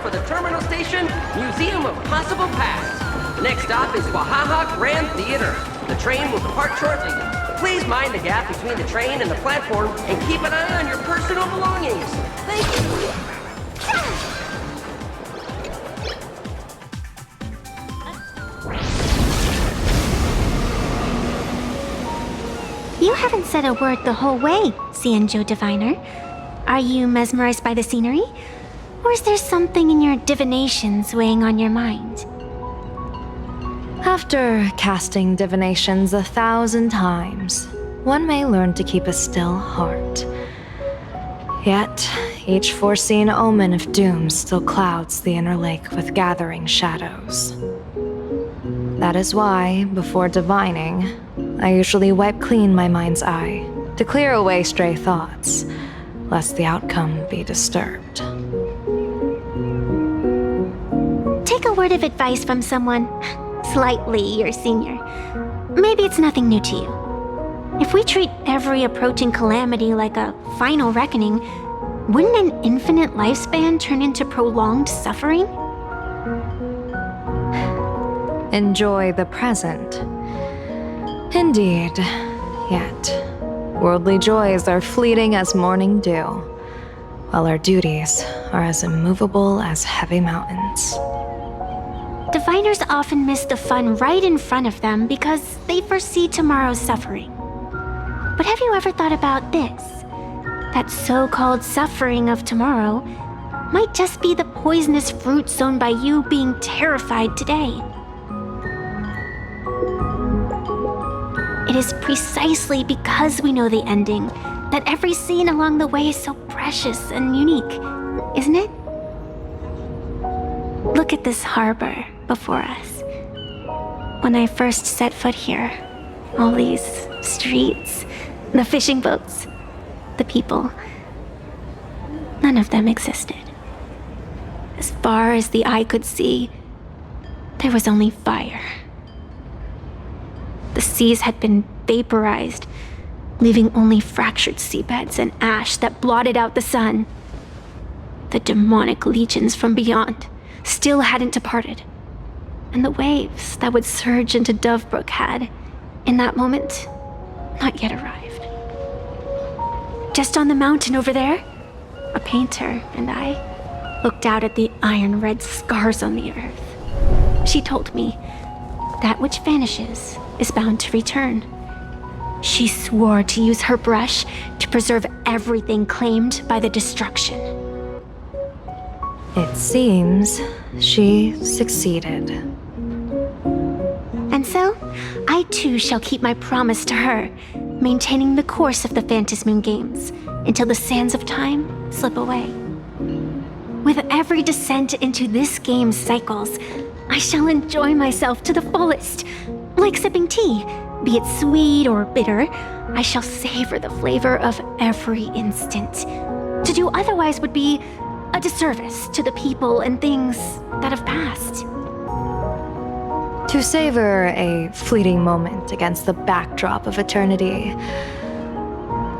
for the Terminal Station Museum of Possible Past. The next stop is Wahaha Grand Theater. The train will depart shortly. Please mind the gap between the train and the platform and keep an eye on your personal belongings. Thank you. You haven't said a word the whole way, Xianzhou Diviner. Are you mesmerized by the scenery? Or is there something in your divinations weighing on your mind? After casting divinations 1,000 times, one may learn to keep a still heart. Yet, each foreseen omen of doom still clouds the inner lake with gathering shadows. That is why, before divining, I usually wipe clean my mind's eye to clear away stray thoughts, lest the outcome be disturbed. Take a word of advice from someone slightly your senior. Maybe it's nothing new to you. If we treat every approaching calamity like a final reckoning, wouldn't an infinite lifespan turn into prolonged suffering? Enjoy the present. Indeed, yet worldly joys are fleeting as morning dew, while our duties are as immovable as heavy mountains. Diviners often miss the fun right in front of them because they foresee tomorrow's suffering. But have you ever thought about this? That so-called suffering of tomorrow might just be the poisonous fruit sown by you being terrified today. It is precisely because we know the ending that every scene along the way is so precious and unique, isn't it? Look at this harbor before us. When I first set foot here, all these streets, the fishing boats, the people, none of them existed. As far as the eye could see, there was only fire. The seas had been vaporized, leaving only fractured seabeds and ash that blotted out the sun. The demonic legions from beyond still hadn't departed, and the waves that would surge into Dovebrook had, in that moment, not yet arrived. Just on the mountain over there, a painter and I looked out at the iron-red scars on the earth. She told me, that which vanishes is bound to return. She swore to use her brush to preserve everything claimed by the destruction. It seems she succeeded. And so, I too shall keep my promise to her, maintaining the course of the Phantasmoon Games until the sands of time slip away. With every descent into this game's cycles, I shall enjoy myself to the fullest. Like sipping tea, be it sweet or bitter, I shall savor the flavor of every instant. To do otherwise would be a disservice to the people and things that have passed. To savor a fleeting moment against the backdrop of eternity,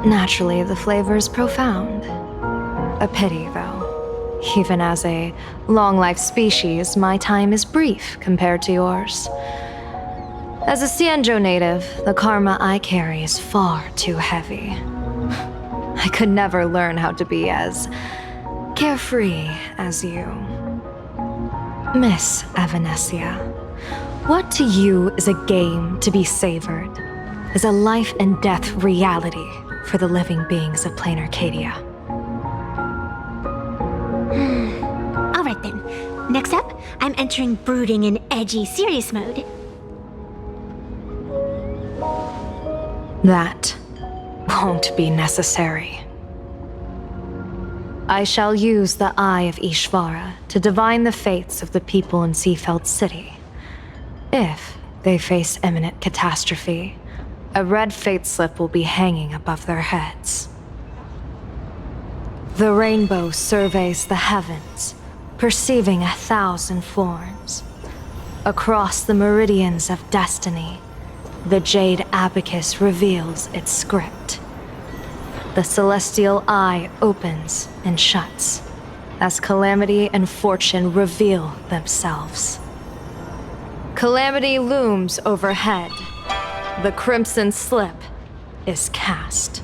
naturally the flavor is profound. A pity, though. Even as a long-life species, my time is brief compared to yours. As a Xianzhou native, the karma I carry is far too heavy. I could never learn how to be as carefree as you. Miss Evanescia, what to you is a game to be savored, is a life and death reality for the living beings of PLANARCADIA. Alright then, next up, I'm entering brooding and edgy serious mode. That won't be necessary. I shall use the Eye of Ishvara to divine the fates of the people in Seafeld City. If they face imminent catastrophe, a red fate slip will be hanging above their heads. The rainbow surveys the heavens, perceiving 1,000 forms. Across the meridians of destiny, the jade abacus reveals its script. The celestial eye opens and shuts, as Calamity and Fortune reveal themselves. Calamity looms overhead. The crimson slip is cast.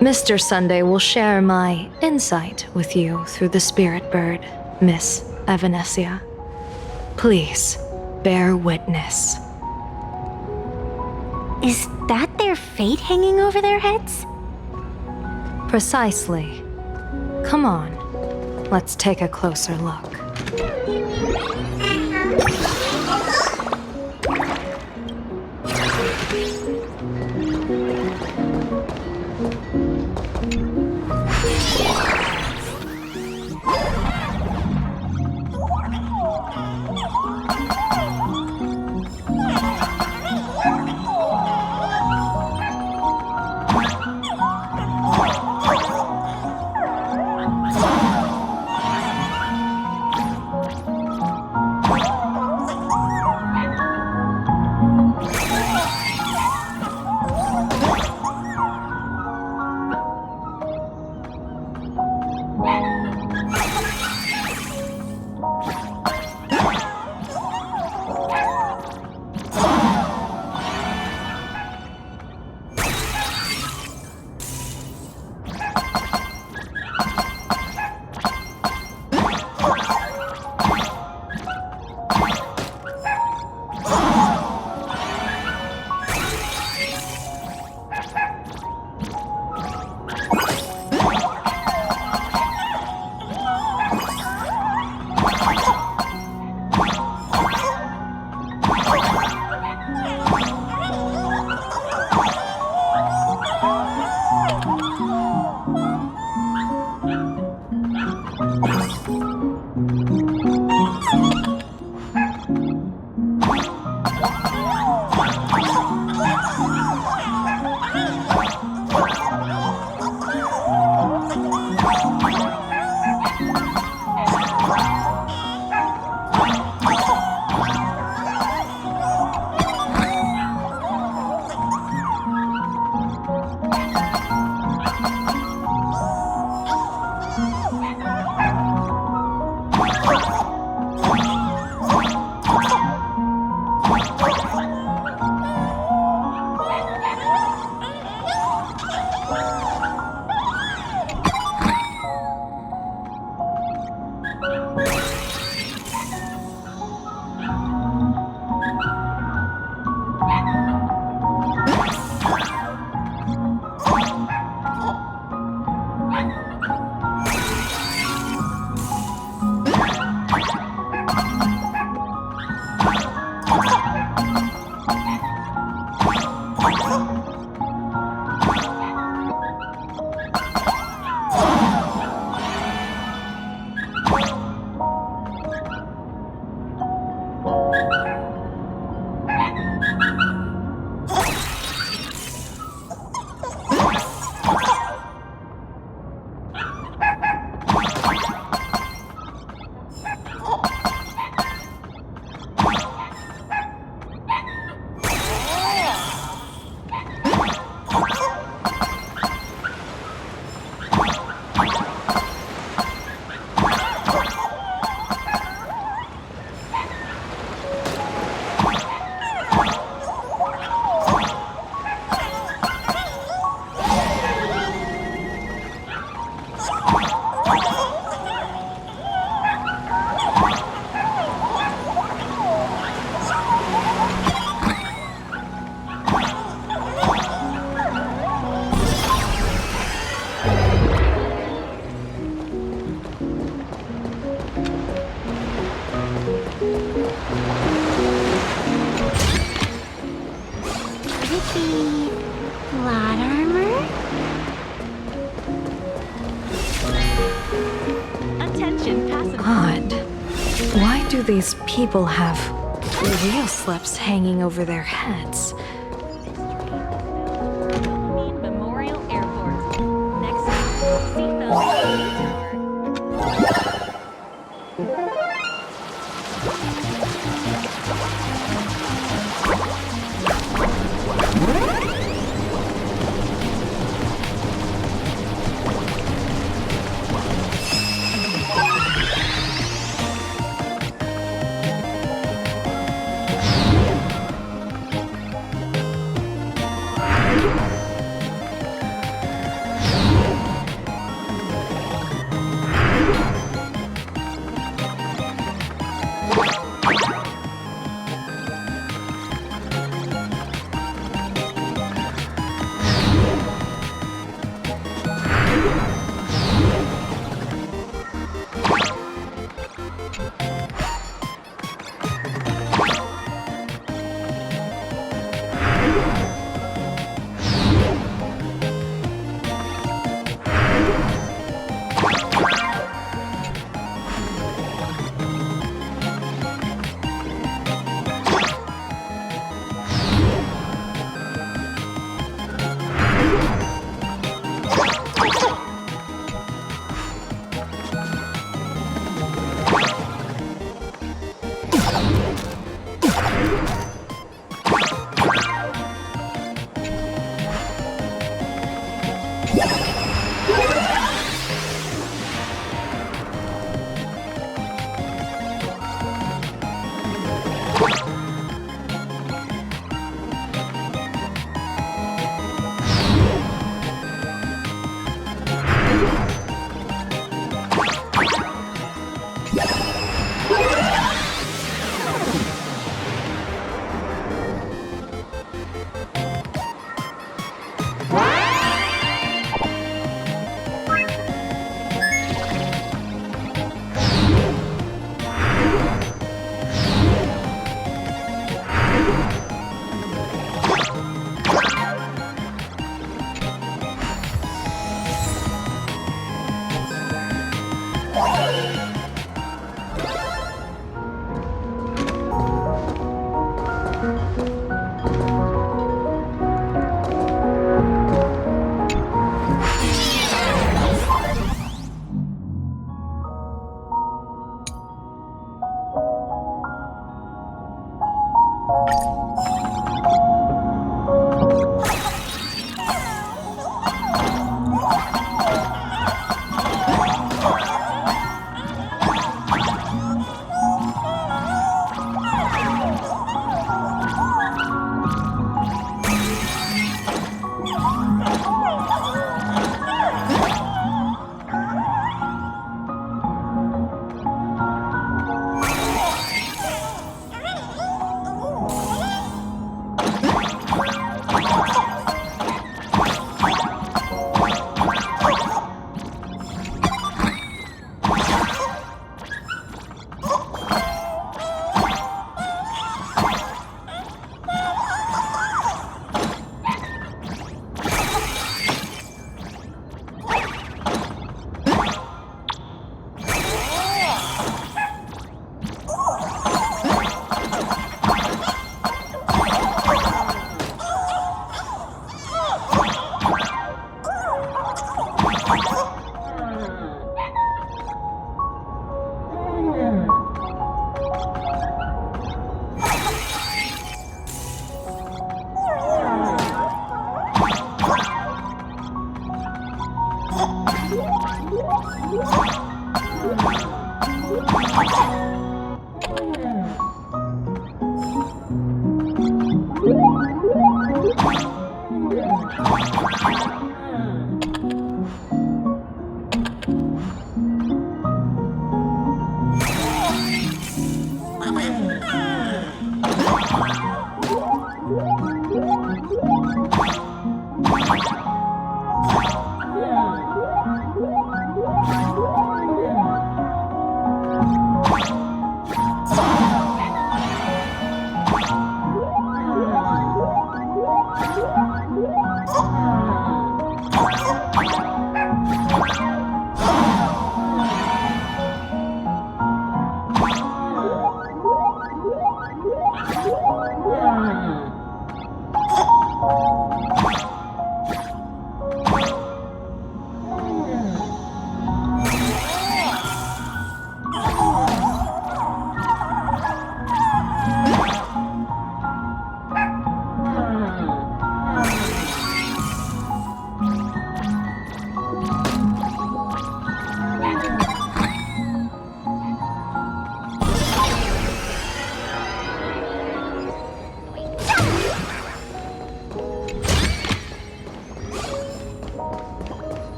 Mr. Sunday will share my insight with you through the spirit bird, Miss Evanesia. Please, bear witness. Is that their fate hanging over their heads? Precisely. Come on, let's take a closer look. Plot armor? Attention, passenger. Odd. Why do these people have real slips hanging over their heads? Memorial Airport. Next stop, seatbelt. Tower.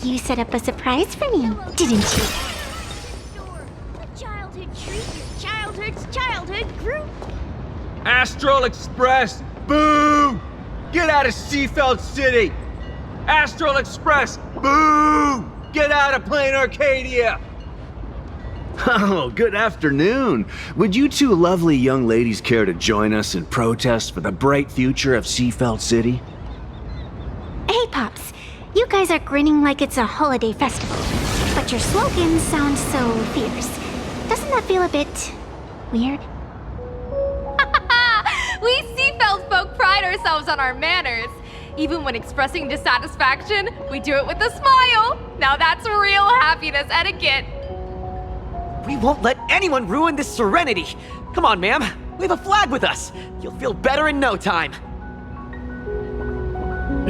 You set up a surprise for me, didn't you? A childhood treat, your childhood's childhood group. Astral Express! Boo! Get out of Seafeld City! Astral Express! Boo! Get out of PLANARCADIA! Oh, good afternoon. Would you two lovely young ladies care to join us in protest for the bright future of Seafeld City? Hey, Pops. You guys are grinning like it's a holiday festival, but your slogans sound so fierce. Doesn't that feel a bit weird? We Seafeld folk pride ourselves on our manners. Even when expressing dissatisfaction, we do it with a smile. Now that's real happiness etiquette. We won't let anyone ruin this serenity. Come on, ma'am. We have a flag with us. You'll feel better in no time.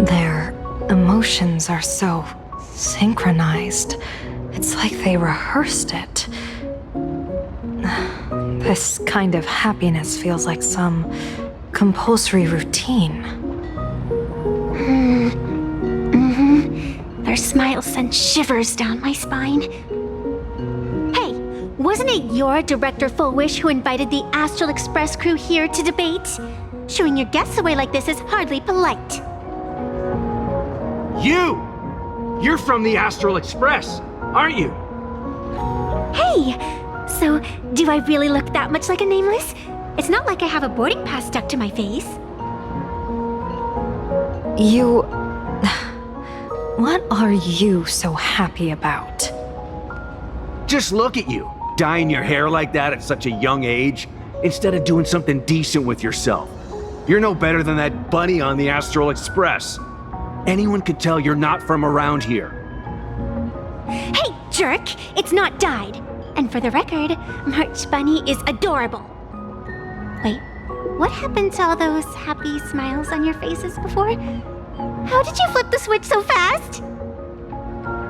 Their emotions are so synchronized. It's like they rehearsed it. This kind of happiness feels like some compulsory routine. Their smiles send shivers down my spine. Hey, wasn't it your Director Fullwish who invited the Astral Express crew here to debate? Showing your guests away like this is hardly polite. You're from the Astral Express, aren't you? Hey, so do I really look that much like a nameless? It's not like I have a boarding pass stuck to my face. You... What are you so happy about? Just look at you, dyeing your hair like that at such a young age, instead of doing something decent with yourself. You're no better than that bunny on the Astral Express. Anyone could tell you're not from around here. Hey, jerk! It's not dyed. And for the record, March Bunny is adorable. Wait, what happened to all those happy smiles on your faces before? How did you flip the switch so fast?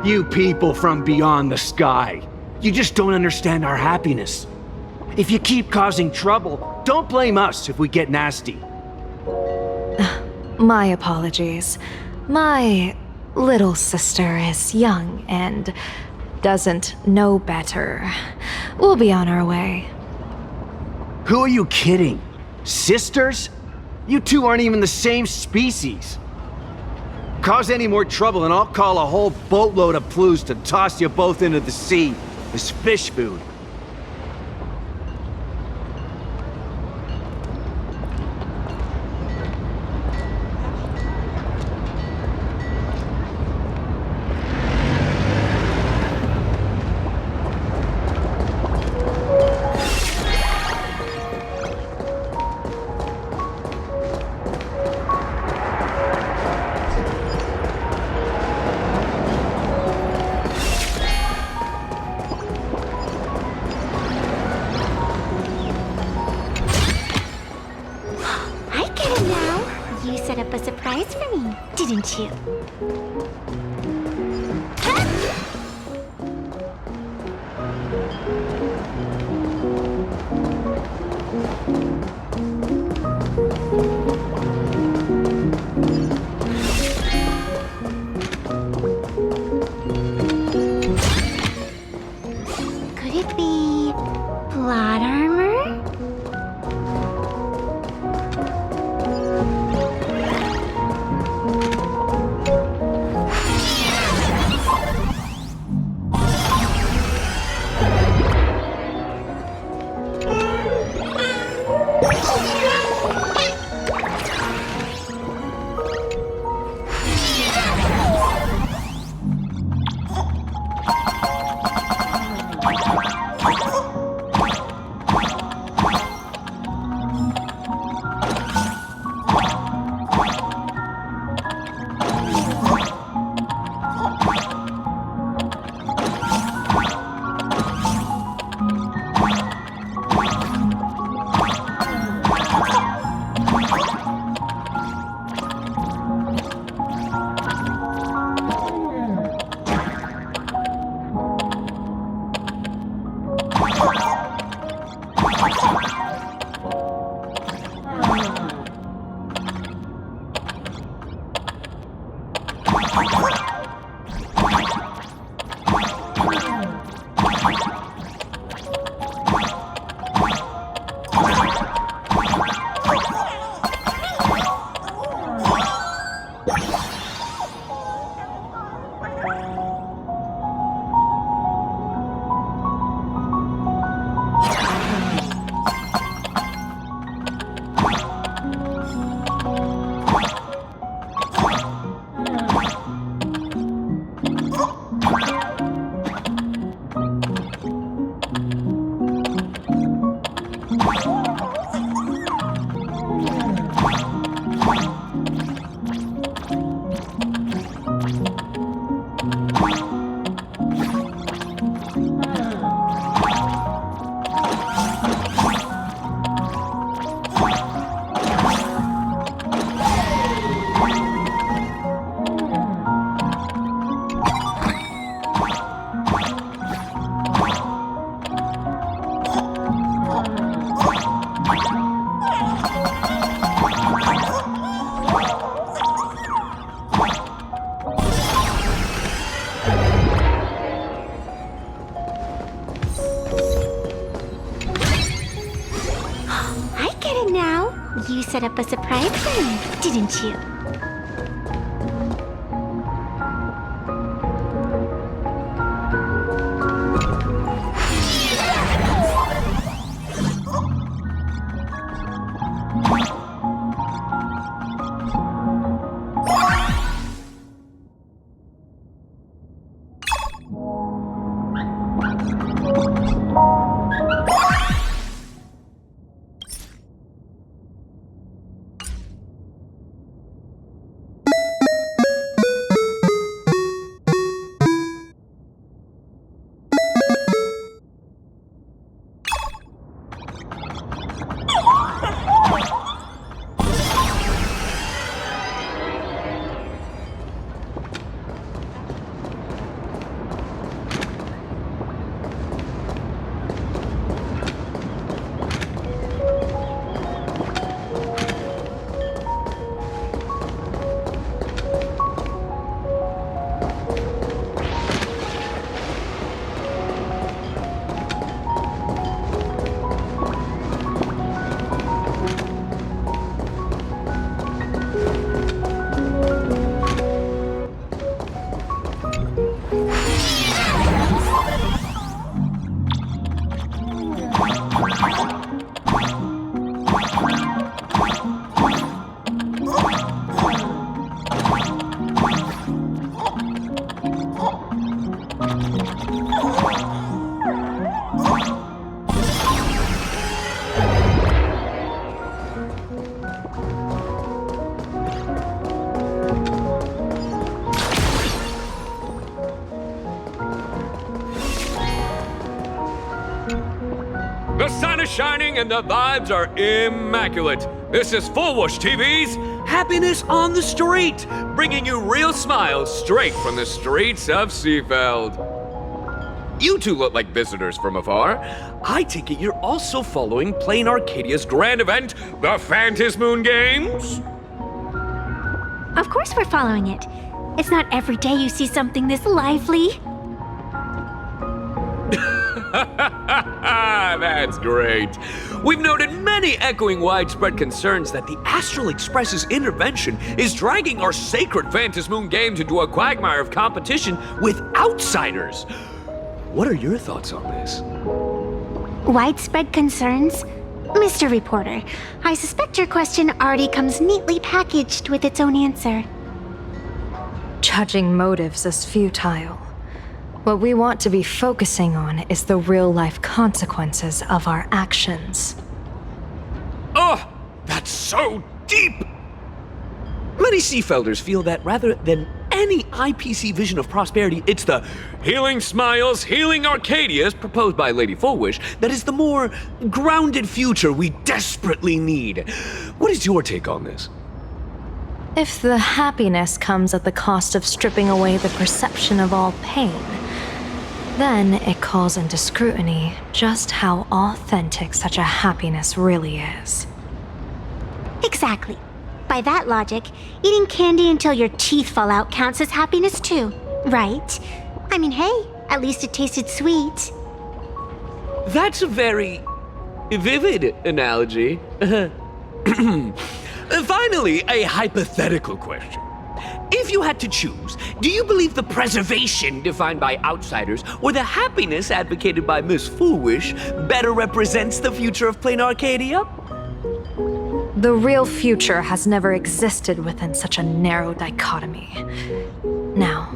You people from beyond the sky. You just don't understand our happiness. If you keep causing trouble, don't blame us if we get nasty. My apologies. My little sister is young and doesn't know better. We'll be on our way. Who are you kidding? Sisters? You two aren't even the same species. Cause any more trouble and I'll call a whole boatload of Ploos to toss you both into the sea as fish food. didn't you? Could it be plot armor? You set up a surprise for me, didn't you? The sun is shining and the vibes are immaculate. This is Full Whoosh TV's Happiness on the street, bringing you real smiles straight from the streets of Seafeld. You two look like visitors from afar. I take it you're also following PLANARCADIA's grand event, the Phantasmoon Games? Of course we're following it. It's not every day you see something this lively. That's great. We've noted many echoing widespread concerns that the Astral Express's intervention is dragging our sacred Phantasmoon Games into a quagmire of competition with outsiders. What are your thoughts on this? Widespread concerns? Mr. Reporter, I suspect your question already comes neatly packaged with its own answer. Judging motives is futile. What we want to be focusing on is the real-life consequences of our actions. Oh, that's so deep! Many Seafelders feel that rather than any IPC vision of prosperity, it's the healing smiles, healing Arcadias proposed by Lady Fullwish that is the more grounded future we desperately need. What is your take on this? If the happiness comes at the cost of stripping away the perception of all pain, then it calls into scrutiny just how authentic such a happiness really is. Exactly. By that logic, eating candy until your teeth fall out counts as happiness too, right? I mean, hey, at least it tasted sweet. That's a very vivid analogy. Finally, a hypothetical question. If you had to choose, do you believe the preservation defined by outsiders or the happiness advocated by Miss Foolish better represents the future of PLANARCADIA? The real future has never existed within such a narrow dichotomy. Now,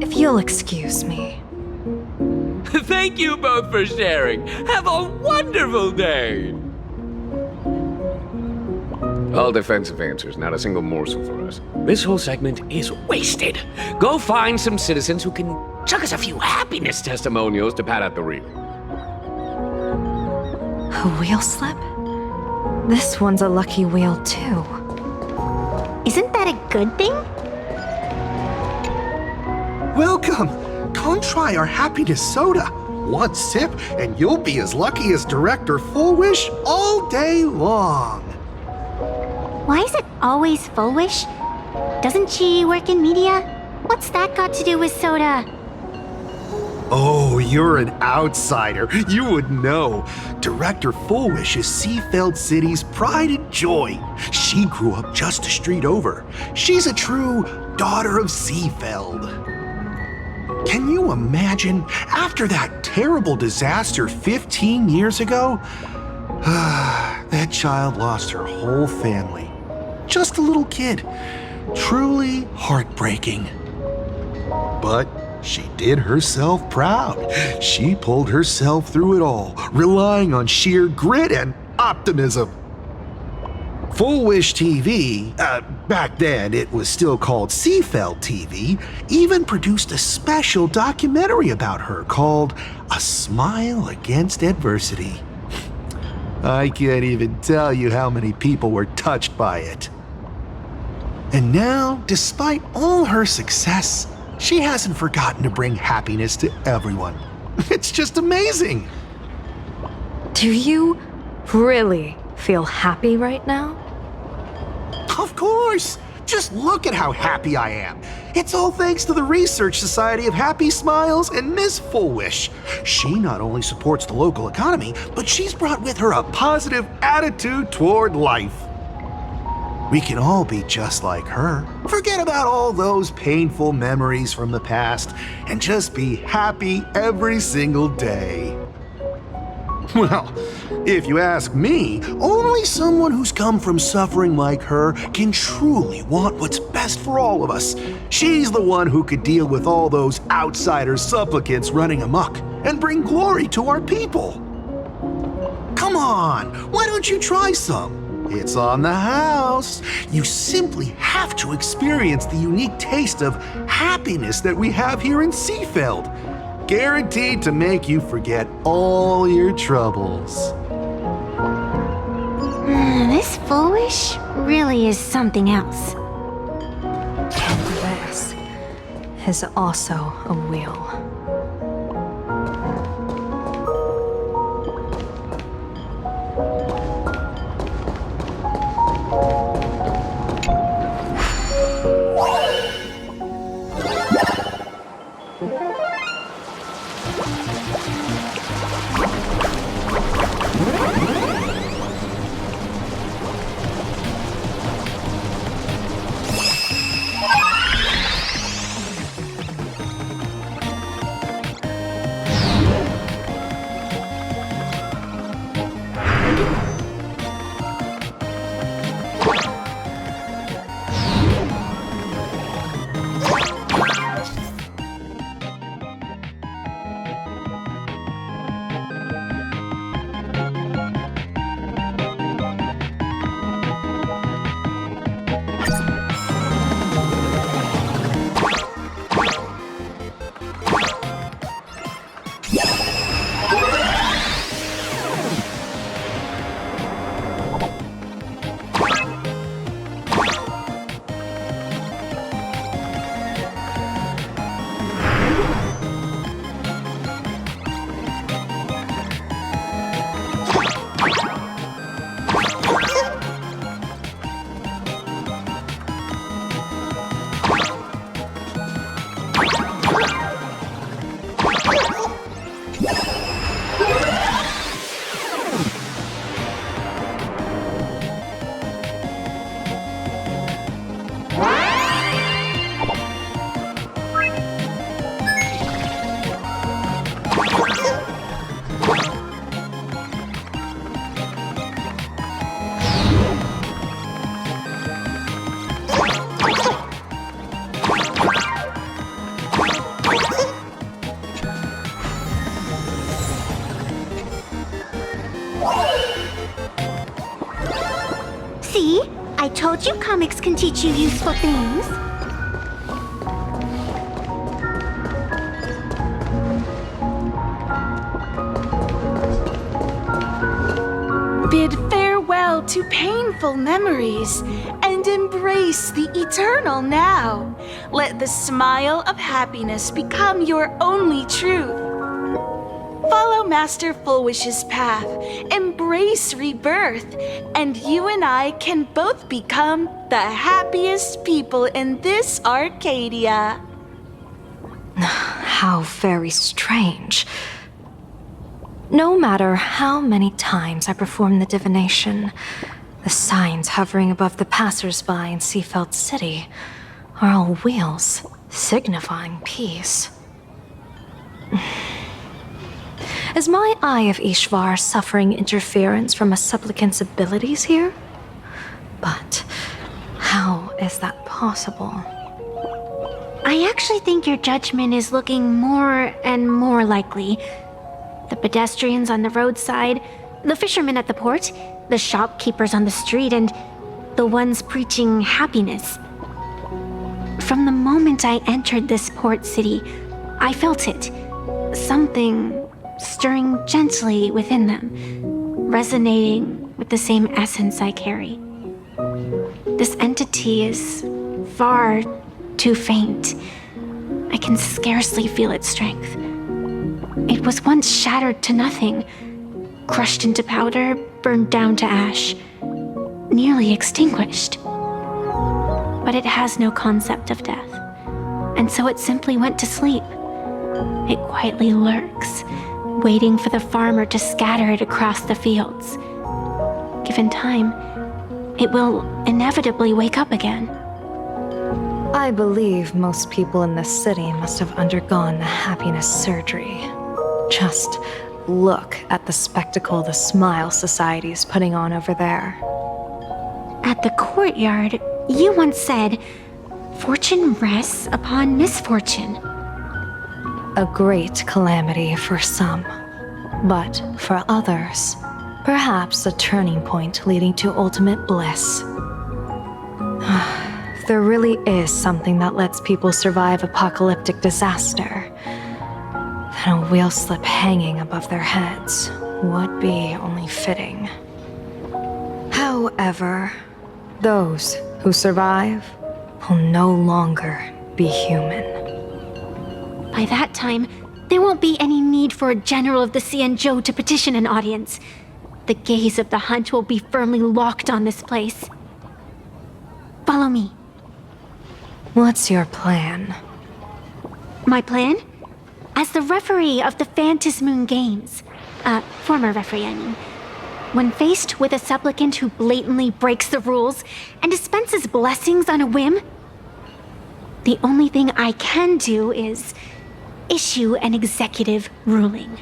if you'll excuse me. Thank you both for sharing. Have a wonderful day. All defensive answers, not a single morsel for us. This whole segment is wasted. Go find some citizens who can chuck us a few happiness testimonials to pad out the reel. A wheel slip? This one's a lucky wheel, too. Isn't that a good thing? Welcome! Come try our happiness soda. One sip, and you'll be as lucky as Director Fullwish all day long. Why is it always Fullwish? Doesn't she work in media? What's that got to do with soda? Oh, you're an outsider. You would know. Director Fullwish is Seafeld City's pride and joy. She grew up just a street over. She's a true daughter of Seafeld. Can you imagine, after that terrible disaster 15 years ago, that child lost her whole family. Just a little kid. Truly heartbreaking. But she did herself proud. She pulled herself through it all, relying on sheer grit and optimism. Fullwish TV, back then it was still called Seafeld TV, even produced a special documentary about her called A Smile Against Adversity. I can't even tell you how many people were touched by it. And now, despite all her success, she hasn't forgotten to bring happiness to everyone. It's just amazing. Do you really feel happy right now? Of course! Just look at how happy I am. It's all thanks to the Research Society of Happy Smiles and Miss Fullwish. She not only supports the local economy, but she's brought with her a positive attitude toward life. We can all be just like her. Forget about all those painful memories from the past and just be happy every single day. Well, if you ask me, only someone who's come from suffering like her can truly want what's best for all of us. She's the one who could deal with all those outsider supplicants running amok and bring glory to our people. Come on, why don't you try some? It's on the house. You simply have to experience the unique taste of happiness that we have here in Seafeld. Guaranteed to make you forget all your troubles. This foolish really is something else. This is also a wheel. See? I told you comics can teach you useful things. Bid farewell to painful memories and embrace the eternal now. Let the smile of happiness become your only truth. Follow Master Fullwish's path, embrace rebirth, and you and I can both become the happiest people in this Arcadia. How very strange. No matter how many times I perform the divination, the signs hovering above the passers-by in Seafeld City are all wheels, signifying peace. Is my Eye of Ishvar suffering interference from a supplicant's abilities here? But how is that possible? I actually think your judgment is looking more and more likely. The pedestrians on the roadside, the fishermen at the port, the shopkeepers on the street, and the ones preaching happiness. From the moment I entered this port city, I felt it. Something stirring gently within them, resonating with the same essence I carry. This entity is far too faint. I can scarcely feel its strength. It was once shattered to nothing, crushed into powder, burned down to ash, nearly extinguished. But it has no concept of death, and so it simply went to sleep. It quietly lurks, waiting for the farmer to scatter it across the fields. Given time, it will inevitably wake up again. I believe most people in this city must have undergone the happiness surgery. Just look at the spectacle the Smile Society is putting on over there. At the courtyard, you once said, "Fortune rests upon misfortune." A great calamity for some, but for others, perhaps a turning point leading to ultimate bliss. If there really is something that lets people survive apocalyptic disaster, then a wheel slip hanging above their heads would be only fitting. How However, those who survive will no longer be human. By that time, there won't be any need for a general of the Xianzhou to petition an audience. The gaze of the hunt will be firmly locked on this place. Follow me. What's your plan? My plan? As the referee of the Phantasmoon Games, former referee, I mean, when faced with a supplicant who blatantly breaks the rules and dispenses blessings on a whim, the only thing I can do is issue an executive ruling.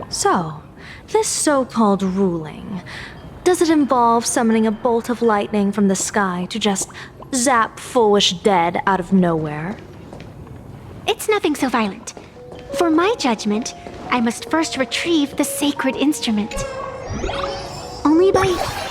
So, this so-called ruling, does it involve summoning a bolt of lightning from the sky to just zap Foolish dead out of nowhere? It's nothing so violent. For my judgment, I must first retrieve the sacred instrument. Only by...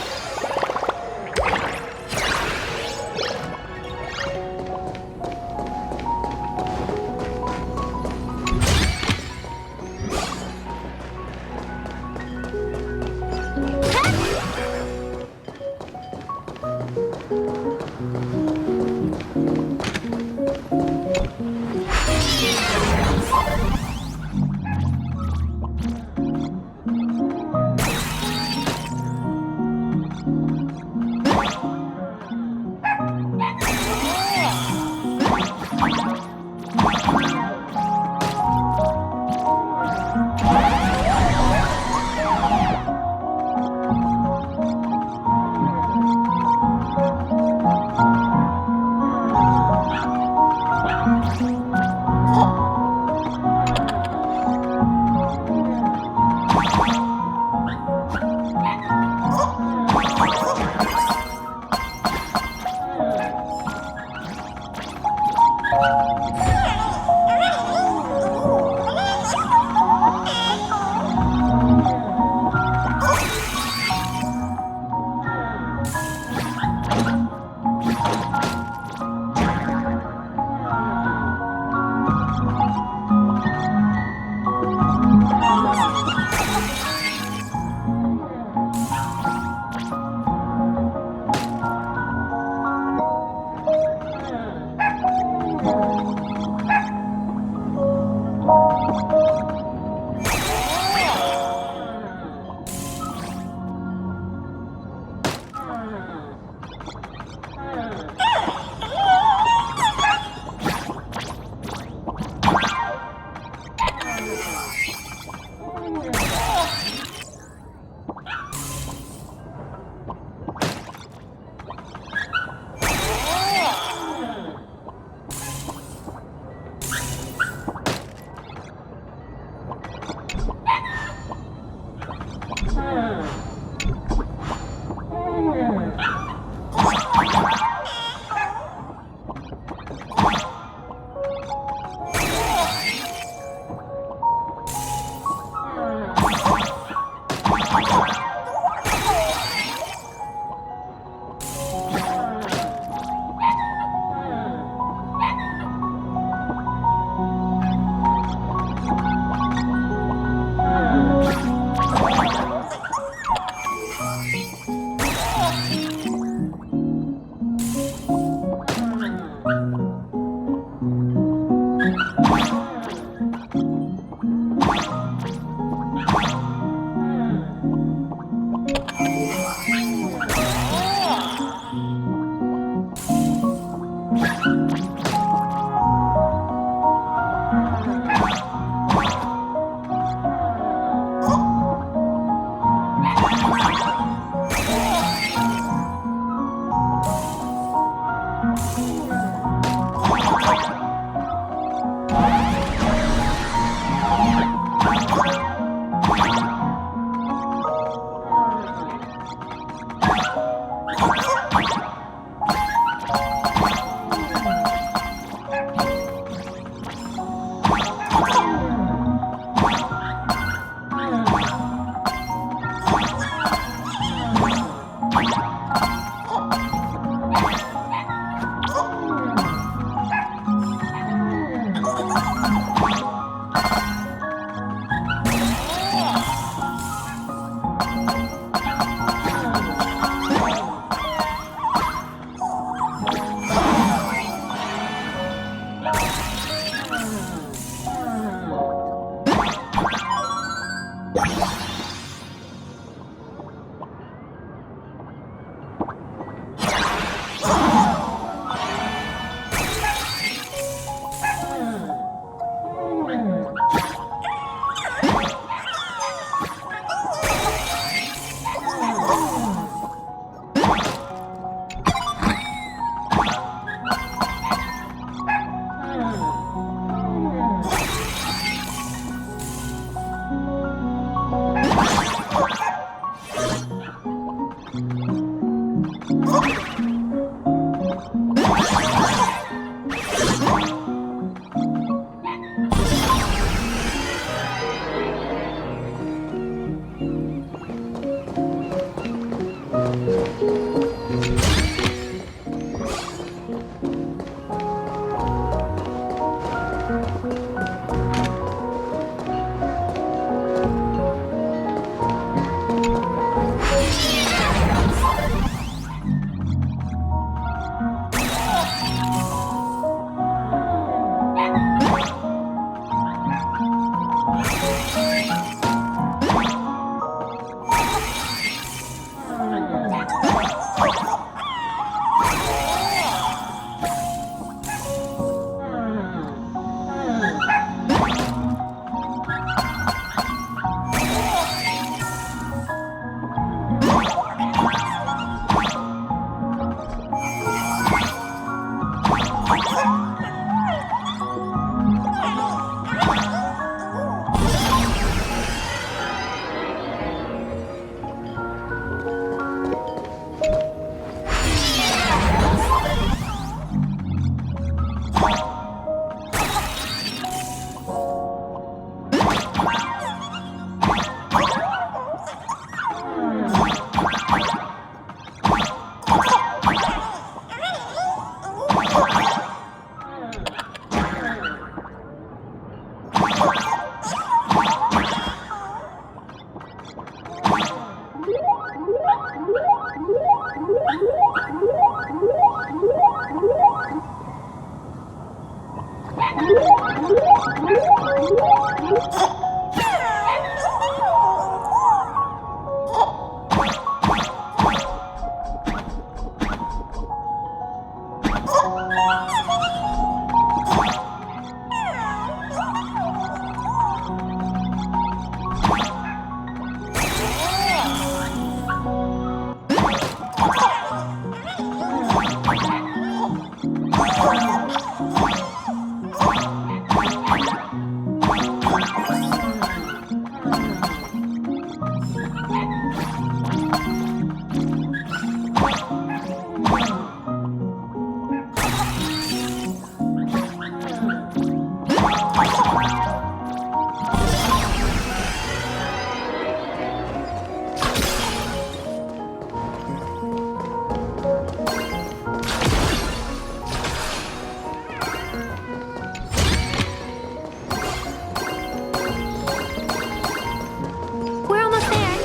We're almost there.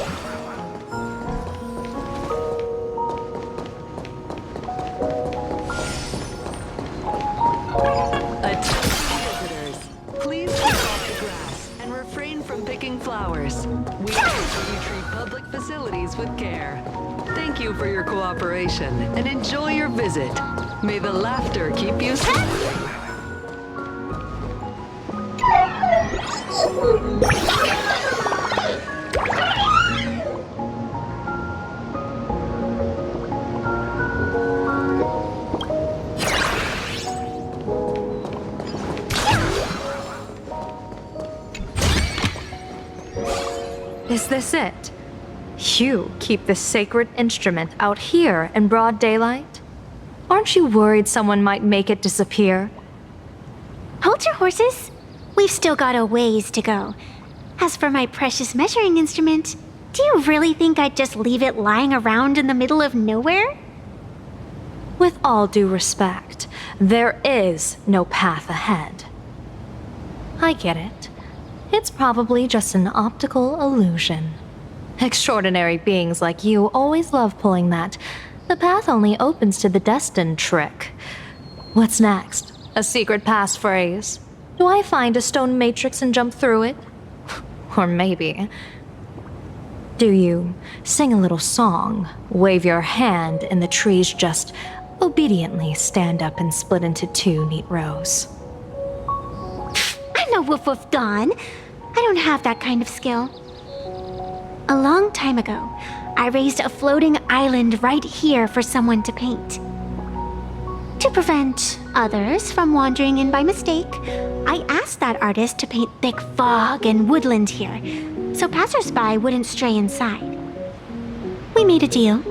Attention visitors, please keep off the grass and refrain from picking flowers. We ask that you treat public facilities with care. Thank you for your cooperation and enjoy your visit. May the laughter keep you smiling. Is this it? You keep this sacred instrument out here in broad daylight? Aren't you worried someone might make it disappear? Hold your horses. We've still got a ways to go. As for my precious measuring instrument, do you really think I'd just leave it lying around in the middle of nowhere? With all due respect, there is no path ahead. I get it. It's probably just an optical illusion. Extraordinary beings like you always love pulling that "the path only opens to the destined" trick. What's next? A secret passphrase? Do I find a stone matrix and jump through it? Or maybe... do you sing a little song, wave your hand, and the trees just obediently stand up and split into two neat rows? I'm no woof woof Dawn. I don't have that kind of skill. A long time ago, I raised a floating island right here for someone to paint. To prevent others from wandering in by mistake, I asked that artist to paint thick fog and woodland here, so passersby wouldn't stray inside. We made a deal.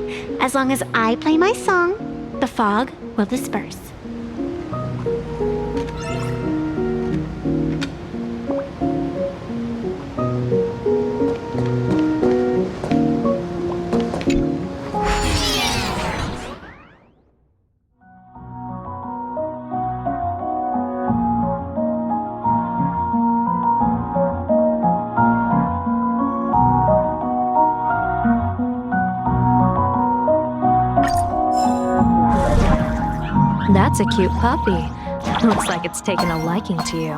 As long as I play my song, the fog will disperse. That's a cute puppy. Looks like it's taken a liking to you.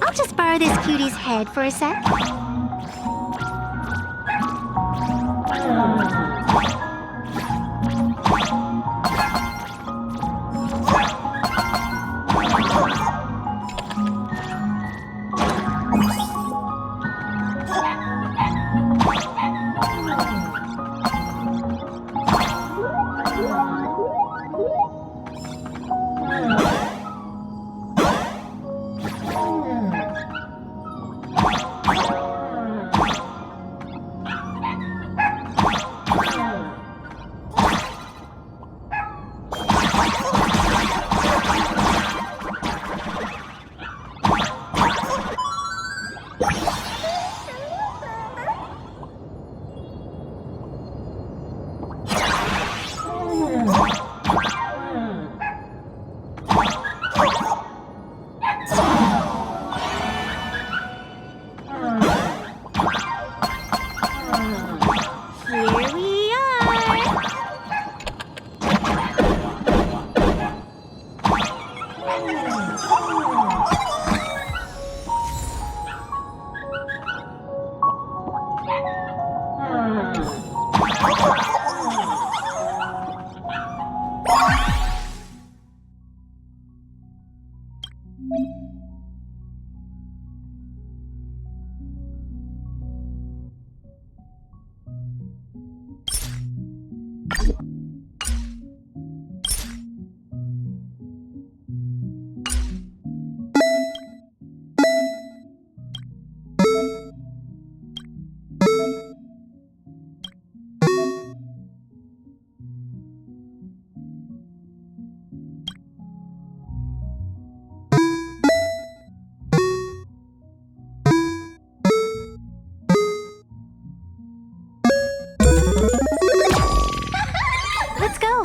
I'll just borrow this cutie's head for a sec. Let's go.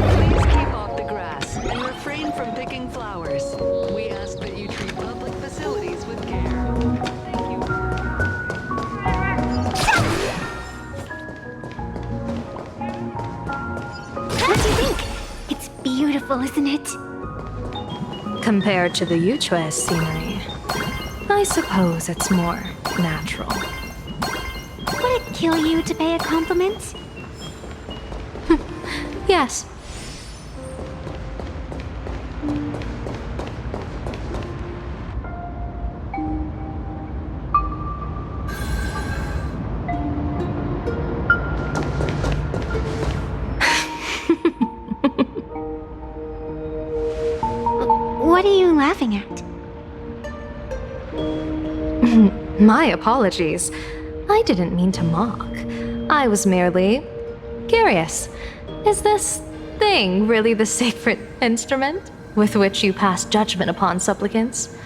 Please keep off the grass and refrain from picking flowers. We ask that you treat public facilities with care. Thank you. What do you think? It's beautiful, isn't it? Compared to the Yuchue scenery, I suppose it's more natural. Would it kill you to pay a compliment? Yes. What are you laughing at? My apologies. I didn't mean to mock. I was merely curious. Is this thing really the sacred instrument with which you pass judgment upon supplicants?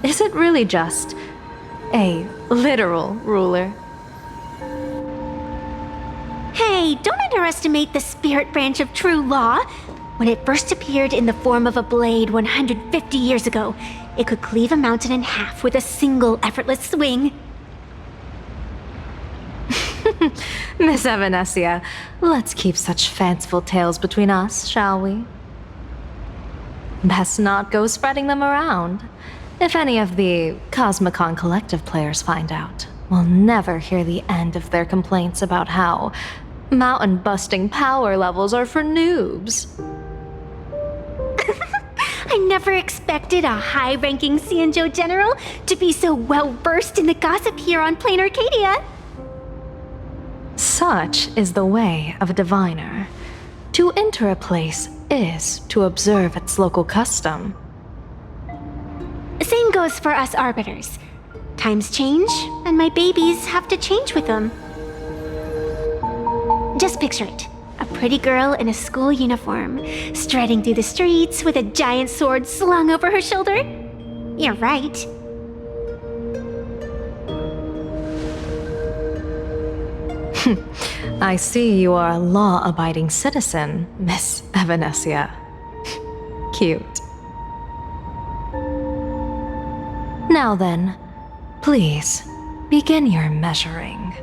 Is it really just a literal ruler? Hey, don't underestimate the spirit branch of true law. When it first appeared in the form of a blade 150 years ago, it could cleave a mountain in half with a single effortless swing. Miss Evanesia, let's keep such fanciful tales between us, shall we? Best not go spreading them around. If any of the Cosmicon Collective players find out, we'll never hear the end of their complaints about how mountain-busting power levels are for noobs. I never expected a high-ranking Xianzhou general to be so well-versed in the gossip here on PLANARCADIA. Such is the way of a diviner. To enter a place is to observe its local custom. Same goes for us arbiters. Times change, and my babies have to change with them. Just picture it. A pretty girl in a school uniform, striding through the streets with a giant sword slung over her shoulder. You're right. I see you are a law-abiding citizen, Miss Evanesia. Cute. Now then, please, begin your measuring.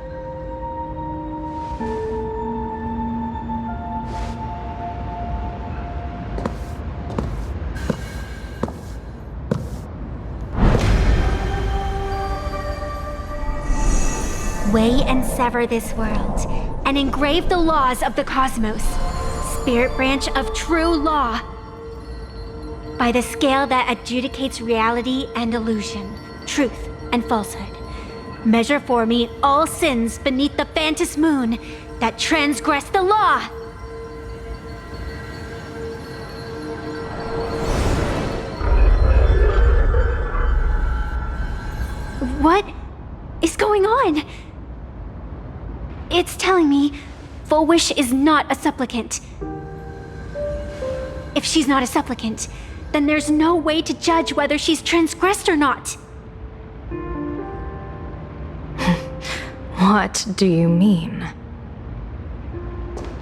Weigh and sever this world, and engrave the laws of the cosmos, spirit branch of true law. By the scale that adjudicates reality and illusion, truth and falsehood, measure for me all sins beneath the phantom moon that transgress the law. What is going on? It's telling me Full Wish is not a supplicant. If she's not a supplicant, then there's no way to judge whether she's transgressed or not. What do you mean?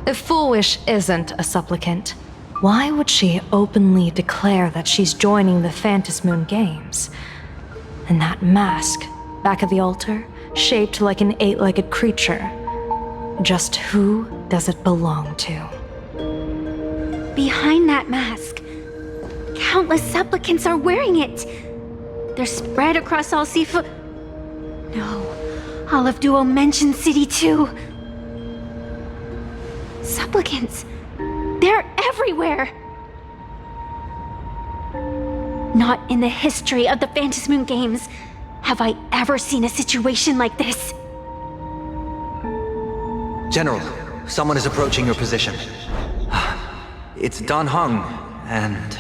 If Full Wish isn't a supplicant, why would she openly declare that she's joining the Phantom Moon Games? And that mask, back of the altar, shaped like an 8-legged creature. Just who does it belong to? Behind that mask, countless supplicants are wearing it. They're spread across all Sifu. No, all of Duo mentioned City too. Supplicants, they're everywhere. Not in the history of the Phantasm Moon games have I ever seen a situation like this. General, someone is approaching your position. It's Don Hung, and...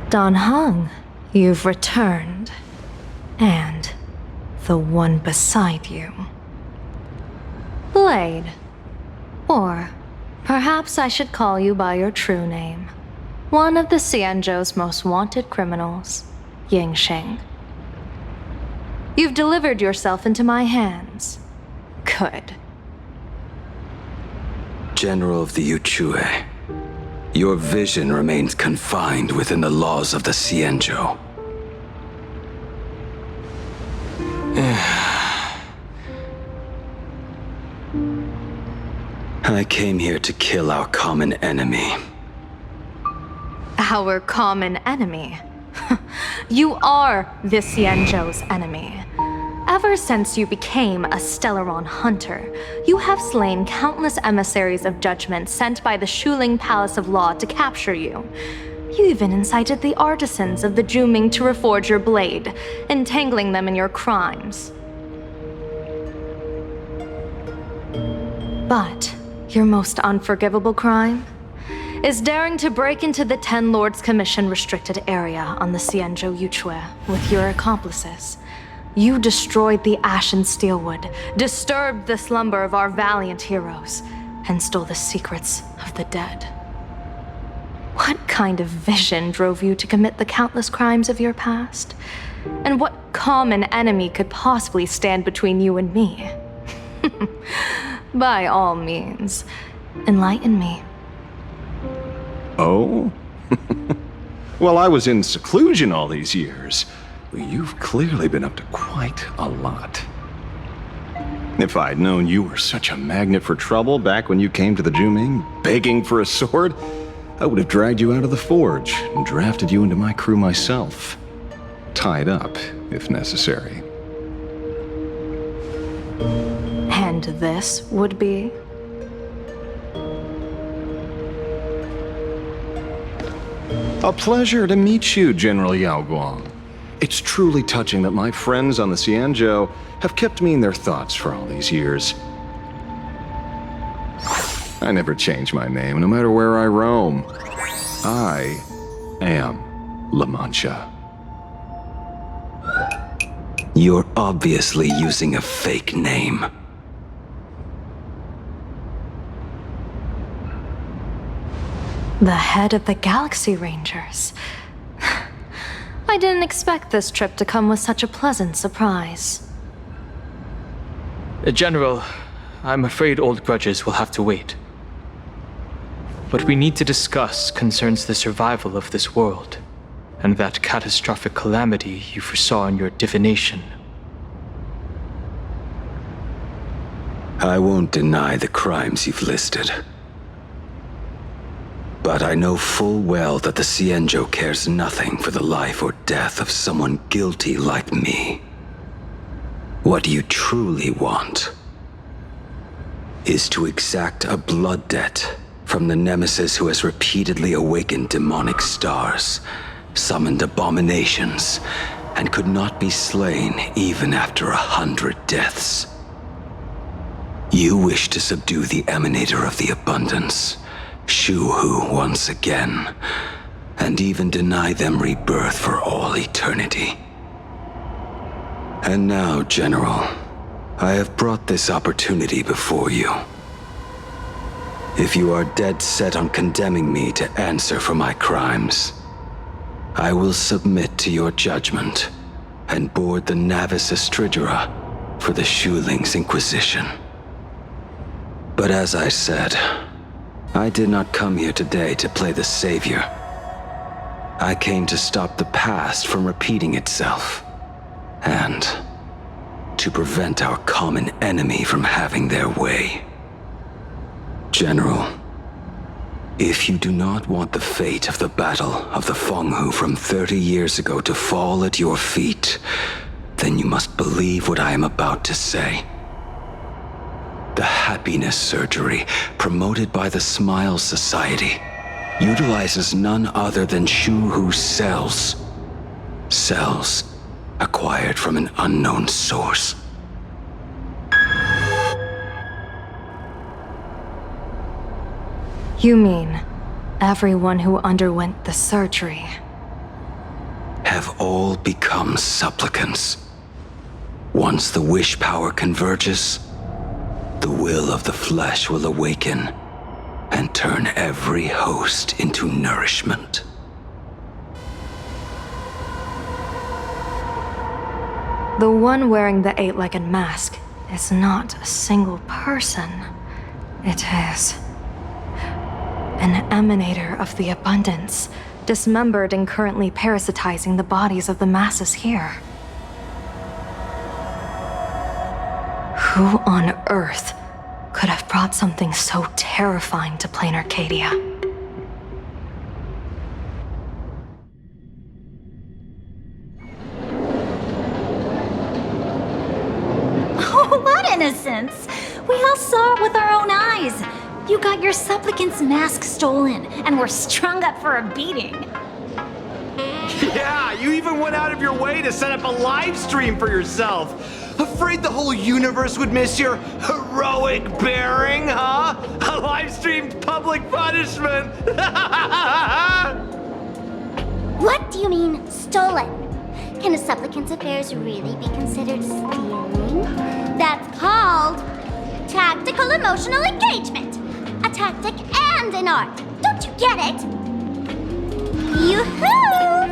Don Hung, you've returned. And the one beside you. Blade. Or perhaps I should call you by your true name. One of the Xianzhou's most wanted criminals, Yingxing. You've delivered yourself into my hands. Good. General of the Yuchue, your vision remains confined within the laws of the Xianzhou. I came here to kill our common enemy. Our common enemy? You are the Xianzhou's enemy. Ever since you became a Stellaron hunter, you have slain countless emissaries of judgment sent by the Shuling Palace of Law to capture you. You even incited the artisans of the Juming to reforge your blade, entangling them in your crimes. But your most unforgivable crime is daring to break into the Ten Lords Commission restricted area on the Xianzhou Yuchue with your accomplices. You destroyed the Ashen Steelwood, disturbed the slumber of our valiant heroes, and stole the secrets of the dead. What kind of vision drove you to commit the countless crimes of your past? And what common enemy could possibly stand between you and me? By all means, enlighten me. Oh? Well, I was in seclusion all these years. You've clearly been up to quite a lot. If I'd known you were such a magnet for trouble back when you came to the Juming, begging for a sword, I would have dragged you out of the forge and drafted you into my crew myself. Tied up, if necessary. And this would be? A pleasure to meet you, General Yao Guang. It's truly touching that my friends on the Xianzhou have kept me in their thoughts for all these years. I never change my name, no matter where I roam. I am La Mancha. You're obviously using a fake name. The head of the Galaxy Rangers. I didn't expect this trip to come with such a pleasant surprise. General, I'm afraid old grudges will have to wait. What we need to discuss concerns the survival of this world, and that catastrophic calamity you foresaw in your divination. I won't deny the crimes you've listed. But I know full well that the Xianzhou cares nothing for the life or death of someone guilty like me. What you truly want is to exact a blood debt from the nemesis who has repeatedly awakened demonic stars, summoned abominations, and could not be slain even after 100 deaths. You wish to subdue the Emanator of the Abundance, Shu-Hu once again, and even deny them rebirth for all eternity. And now, General, I have brought this opportunity before you. If you are dead set on condemning me to answer for my crimes, I will submit to your judgment and board the Navis Astridura for the Shuling's Inquisition. But as I said, I did not come here today to play the savior. I came to stop the past from repeating itself, and to prevent our common enemy from having their way. General, if you do not want the fate of the Battle of the Fenghu from 30 years ago to fall at your feet, then you must believe what I am about to say. The happiness surgery, promoted by the Smile Society, utilizes none other than Shuhu's cells. Cells acquired from an unknown source. You mean everyone who underwent the surgery have all become supplicants. Once the wish power converges, the will of the flesh will awaken and turn every host into nourishment. The one wearing the eight-legged mask is not a single person. It is an emanator of the abundance, dismembered and currently parasitizing the bodies of the masses here. Who on earth could have brought something so terrifying to PLANARCADIA? Oh, what innocence! We all saw it with our own eyes. You got your supplicant's mask stolen, and were strung up for a beating. Yeah, you even went out of your way to set up a live stream for yourself. Afraid the whole universe would miss your heroic bearing, huh? A live-streamed public punishment! What do you mean, stolen? Can a supplicant's affairs really be considered stealing? That's called tactical emotional engagement. A tactic and an art. Don't you get it? Yoo-hoo!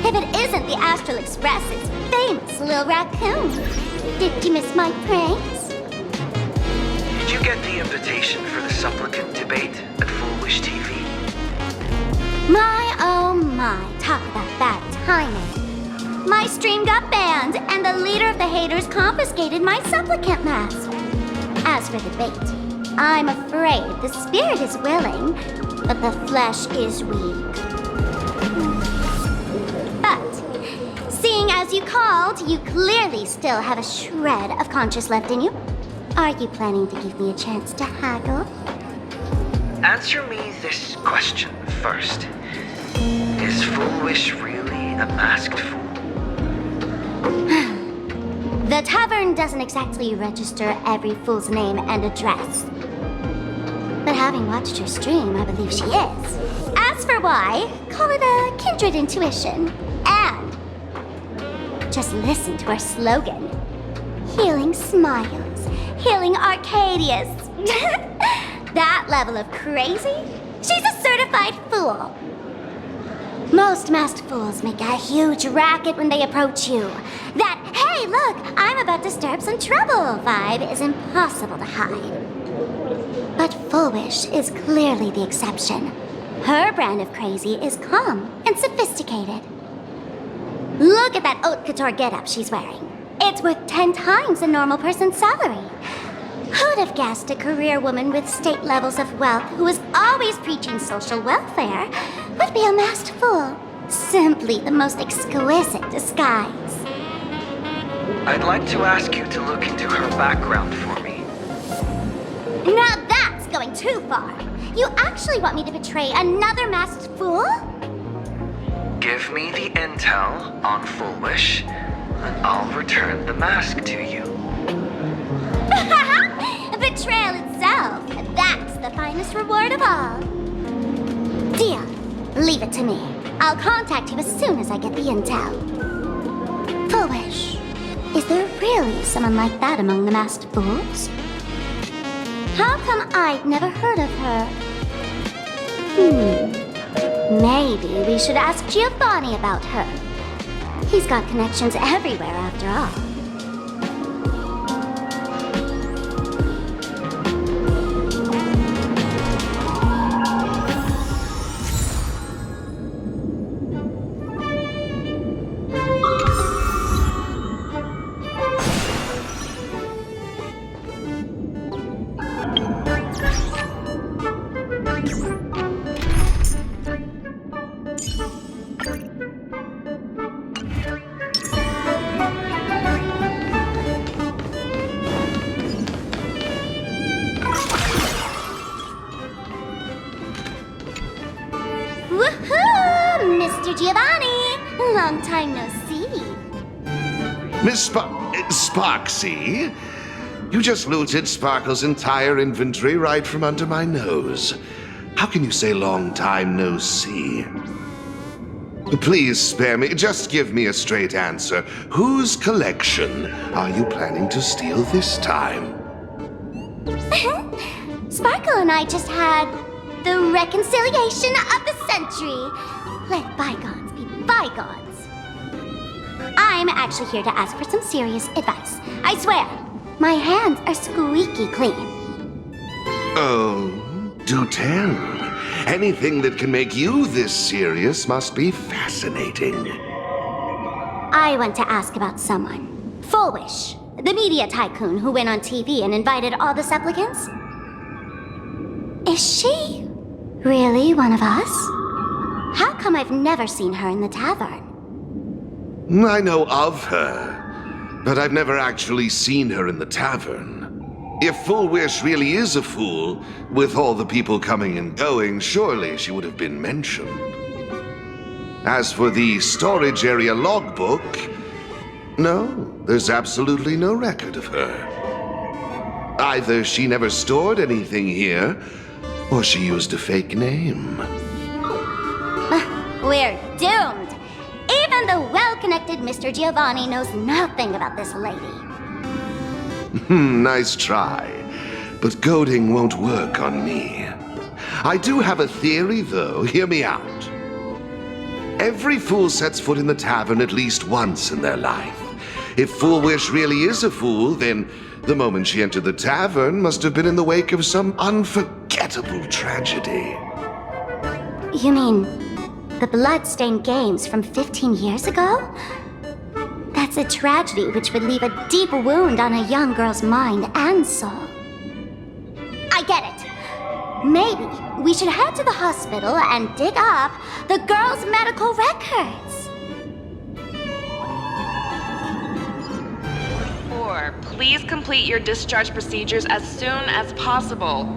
If it isn't the Astral Express's famous little raccoon. Did you miss my praise? Did you get the invitation for the supplicant debate at Full Wish TV? My, oh my, talk about bad timing. My stream got banned, and the leader of the haters confiscated my supplicant mask. As for the debate, I'm afraid the spirit is willing, but the flesh is weak. But, seeing as you called, you clearly still have a shred of conscience left in you. Are you planning to give me a chance to haggle? Answer me this question first. Is Full Wish really a masked fool? The tavern doesn't exactly register every fool's name and address. But having watched her stream, I believe she is. As for why, call it a kindred intuition. And just listen to our slogan. Healing smiles, healing Arcadias. That level of crazy? She's a certified fool. Most masked fools make a huge racket when they approach you. That, hey, look, I'm about to stir up some trouble vibe is impossible to hide. But Full Wish is clearly the exception. Her brand of crazy is calm and sophisticated. Look at that haute couture getup she's wearing. It's worth 10 times a normal person's salary. Who'd have guessed a career woman with state levels of wealth who was always preaching social welfare would be a masked fool? Simply the most exquisite disguise. I'd like to ask you to look into her background for me. Now that's going too far. You actually want me to betray another masked fool? Give me the intel on Full Wish, and I'll return the mask to you. Betrayal itself. That's the finest reward of all. Deal. Leave it to me. I'll contact you as soon as I get the intel. Full Wish. Is there really someone like that among the masked fools? How come I'd never heard of her? Maybe we should ask Giovanni about her. He's got connections everywhere after all. Miss Sparksy? You just looted Sparkle's entire inventory right from under my nose. How can you say long time no see? Please spare me. Just give me a straight answer. Whose collection are you planning to steal this time? Sparkle and I just had the reconciliation of the century. Let bygones be bygones. I'm actually here to ask for some serious advice. I swear, my hands are squeaky clean. Oh, do tell. Anything that can make you this serious must be fascinating. I want to ask about someone. Fullwish, the media tycoon who went on TV and invited all the supplicants. Is she really one of us? How come I've never seen her in the tavern? I know of her, but I've never actually seen her in the tavern. If Fullwish really is a fool, with all the people coming and going, surely she would have been mentioned. As for the storage area logbook, no, there's absolutely no record of her. Either she never stored anything here, or she used a fake name. We're doomed. Even the well-connected Mr. Giovanni knows nothing about this lady. Nice try. But goading won't work on me. I do have a theory, though. Hear me out. Every fool sets foot in the tavern at least once in their life. If Fullwish really is a fool, then the moment she entered the tavern must have been in the wake of some unforgettable tragedy. You mean the blood-stained games from 15 years ago? That's a tragedy which would leave a deep wound on a young girl's mind and soul. I get it. Maybe we should head to the hospital and dig up the girl's medical records. Please complete your discharge procedures as soon as possible.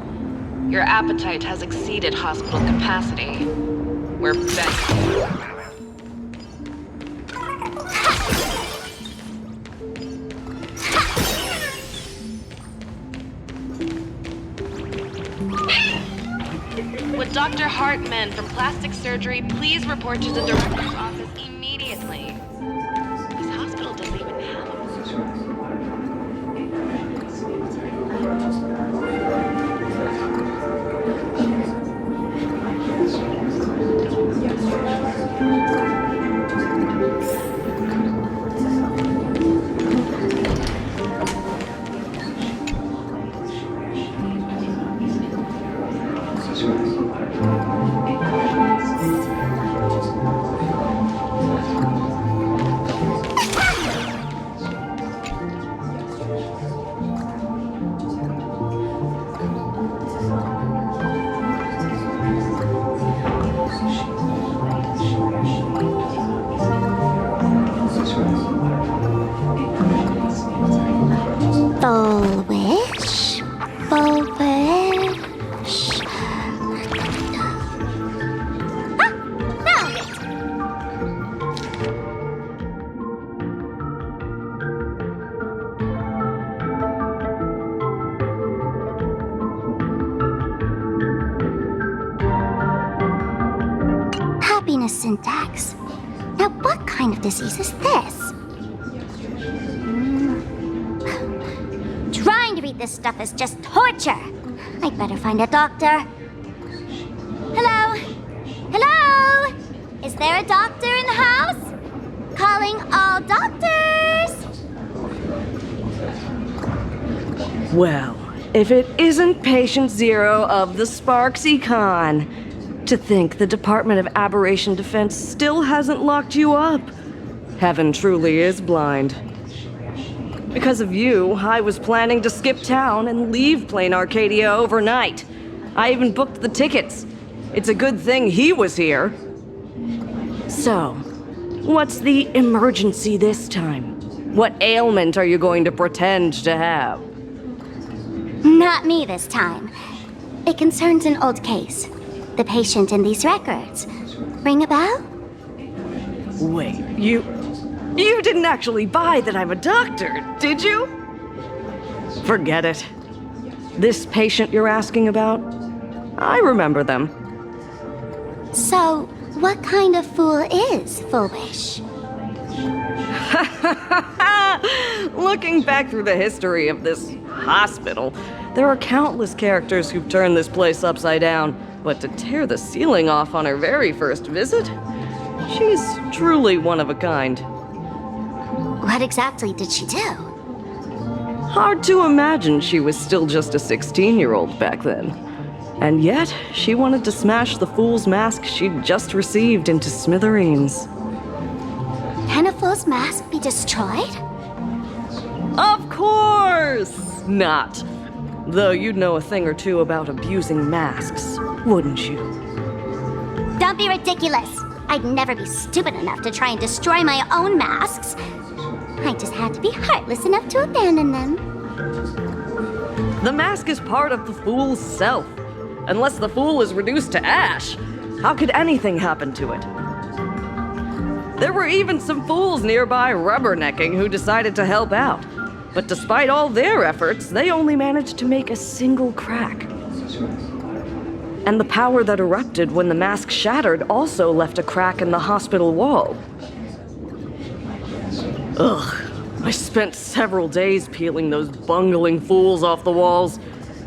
Your appetite has exceeded hospital capacity. We're begging. Would Dr. Hartman from Plastic Surgery please report to the director's office immediately? This hospital doesn't even have a... Syntax. Now, what kind of disease is this? Trying to read this stuff is just torture. I'd better find a doctor. Hello? Hello? Is there a doctor in the house? Calling all doctors! Well, if it isn't Patient Zero of the Sparksy Con. To think the Department of Aberration Defense still hasn't locked you up. Heaven truly is blind. Because of you, I was planning to skip town and leave PLANARCADIA overnight. I even booked the tickets. It's a good thing he was here. So, what's the emergency this time? What ailment are you going to pretend to have? Not me this time. It concerns an old case. The patient in these records. Ring a bell? Wait, you You didn't actually buy that I'm a doctor, did you? Forget it. This patient you're asking about, I remember them. So, what kind of fool is Foolish? Looking back through the history of this hospital, there are countless characters who've turned this place upside down, but to tear the ceiling off on her very first visit? She's truly one of a kind. What exactly did she do? Hard to imagine she was still just a 16-year-old back then. And yet, she wanted to smash the fool's mask she'd just received into smithereens. Can a fool's mask be destroyed? Of course not! Though you'd know a thing or two about abusing masks, wouldn't you? Don't be ridiculous! I'd never be stupid enough to try and destroy my own masks. I just had to be heartless enough to abandon them. The mask is part of the fool's self. Unless the fool is reduced to ash, how could anything happen to it? There were even some fools nearby rubbernecking who decided to help out. But despite all their efforts, they only managed to make a single crack. And the power that erupted when the mask shattered also left a crack in the hospital wall. Ugh, I spent several days peeling those bungling fools off the walls,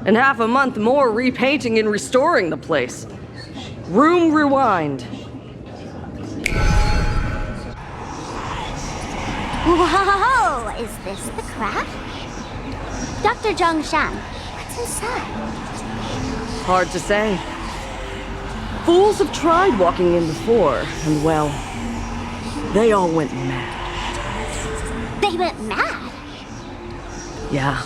and half a month more repainting and restoring the place. Room rewind. Whoa! Is this the crack? Dr. Zhongshan, what's inside? Hard to say. Fools have tried walking in before, and well, they all went mad. They went mad? Yeah.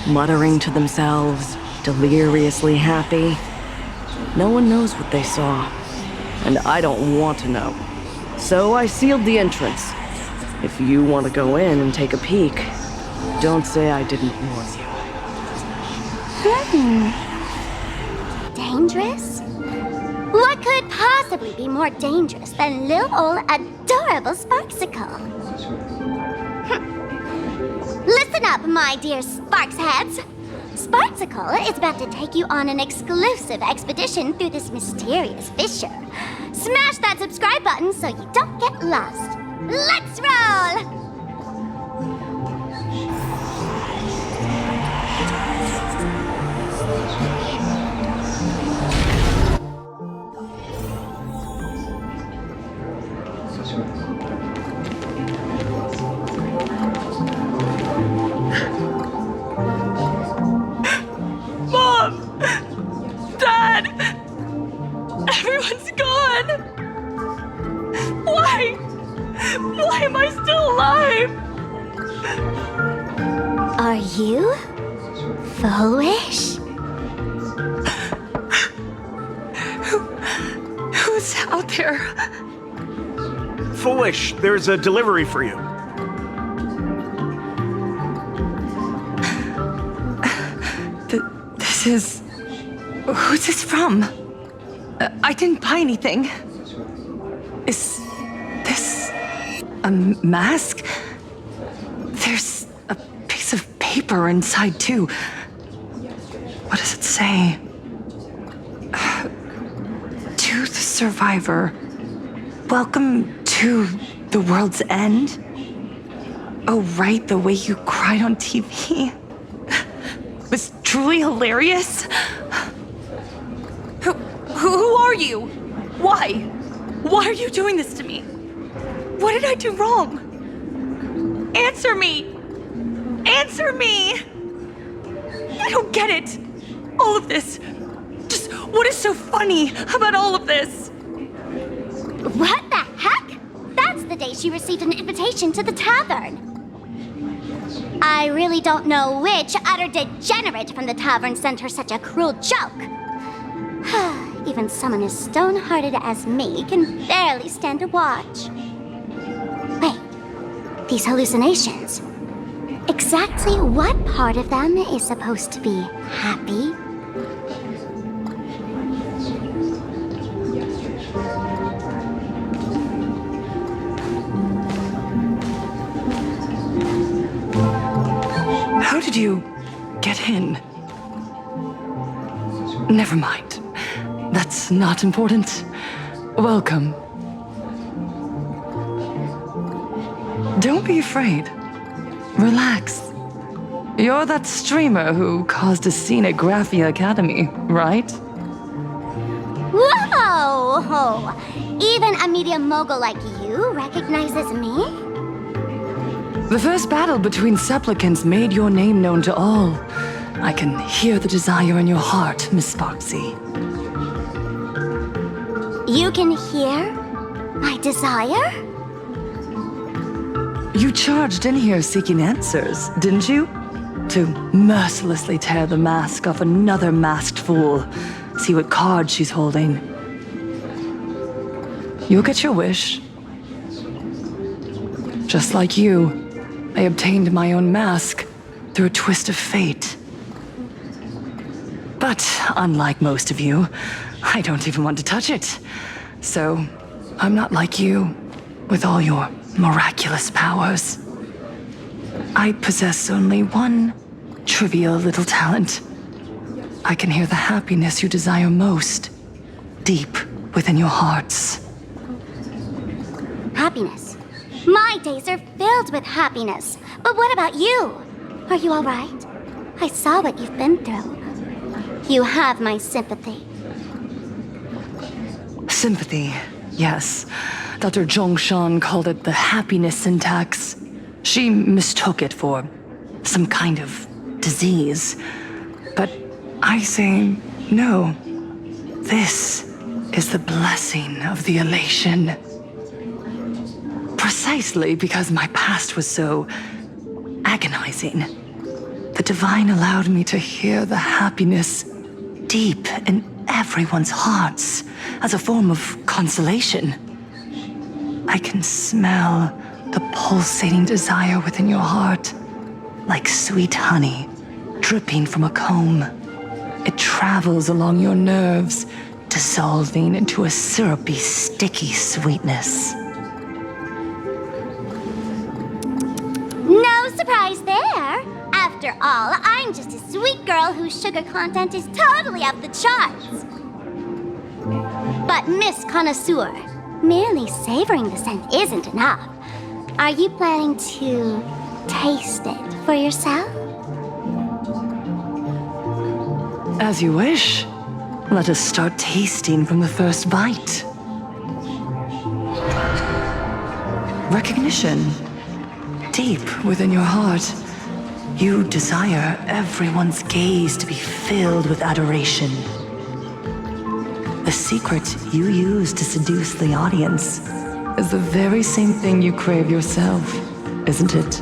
Muttering to themselves, deliriously happy. No one knows what they saw, and I don't want to know. So I sealed the entrance. If you want to go in and take a peek, don't say I didn't warn you. Dangerous? What could possibly be more dangerous than little old adorable Sparksicle? Listen up, my dear Sparks heads. Sparksicle is about to take you on an exclusive expedition through this mysterious fissure. Smash that subscribe button so you don't get lost. Let's roll! Mom! Dad! Everyone's gone! Why? Why am I still alive? Are you foolish? Who's out there? Foolish, there's a delivery for you. This is... Who's this from? I didn't buy anything. Is this a mask? There's a piece of paper inside, too. What does it say? To the survivor, welcome to the world's end. Oh, right, the way you cried on TV was truly hilarious. Who are you? Why? Why are you doing this to me? What did I do wrong? Answer me! Answer me! I don't get it. All of this. Just what is so funny about all of this? What the heck? That's the day she received an invitation to the tavern. I really don't know which utter degenerate from the tavern sent her such a cruel joke. Even someone as stone-hearted as me can barely stand to watch. Wait, these hallucinations. Exactly what part of them is supposed to be happy? How did you get in? Never mind. That's not important. Welcome. Don't be afraid. Relax. You're that streamer who caused a scene at Graphia Academy, right? Whoa! Even a media mogul like you recognizes me? The first battle between supplicants made your name known to all. I can hear the desire in your heart, Miss Sparksy. You can hear my desire? You charged in here seeking answers, didn't you? To mercilessly tear the mask off another masked fool. See what card she's holding. You'll get your wish. Just like you, I obtained my own mask through a twist of fate. But unlike most of you, I don't even want to touch it. So, I'm not like you, with all your miraculous powers. I possess only one trivial little talent. I can hear the happiness you desire most, deep within your hearts. Happiness. My days are filled with happiness. But what about you? Are you all right? I saw what you've been through. You have my sympathy. Sympathy, yes. Dr. Zhongshan called it the happiness syntax. She mistook it for some kind of disease. But I say no. This is the blessing of the elation. Precisely because my past was so agonizing. The divine allowed me to hear the happiness deep in everyone's hearts as a form of consolation. I can smell the pulsating desire within your heart, like sweet honey dripping from a comb. It travels along your nerves, dissolving into a syrupy, sticky sweetness. No surprise there. After all, I'm just a sweet girl whose sugar content is totally off the charts. But Miss Connoisseur, merely savoring the scent isn't enough. Are you planning to taste it for yourself? As you wish. Let us start tasting from the first bite. Recognition. Deep within your heart, you desire everyone's gaze to be filled with adoration. The secret you use to seduce the audience is the very same thing you crave yourself, isn't it?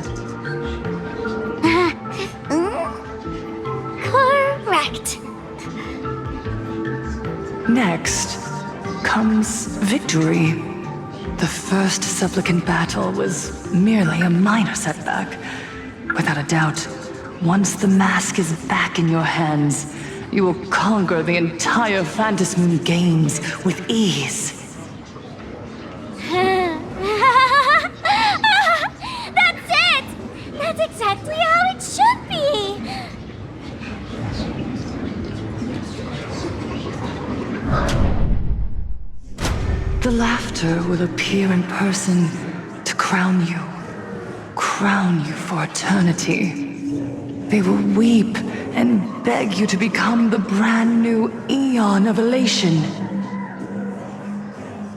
Correct. Next comes victory. The first supplicant battle was merely a minor setback. Without a doubt, once the mask is back in your hands, you will conquer the entire Phantasm Moon games with ease. That's it! That's exactly how it should be! The laughter will appear in person to crown you for eternity. They will weep and beg you to become the brand new Eon of Elation.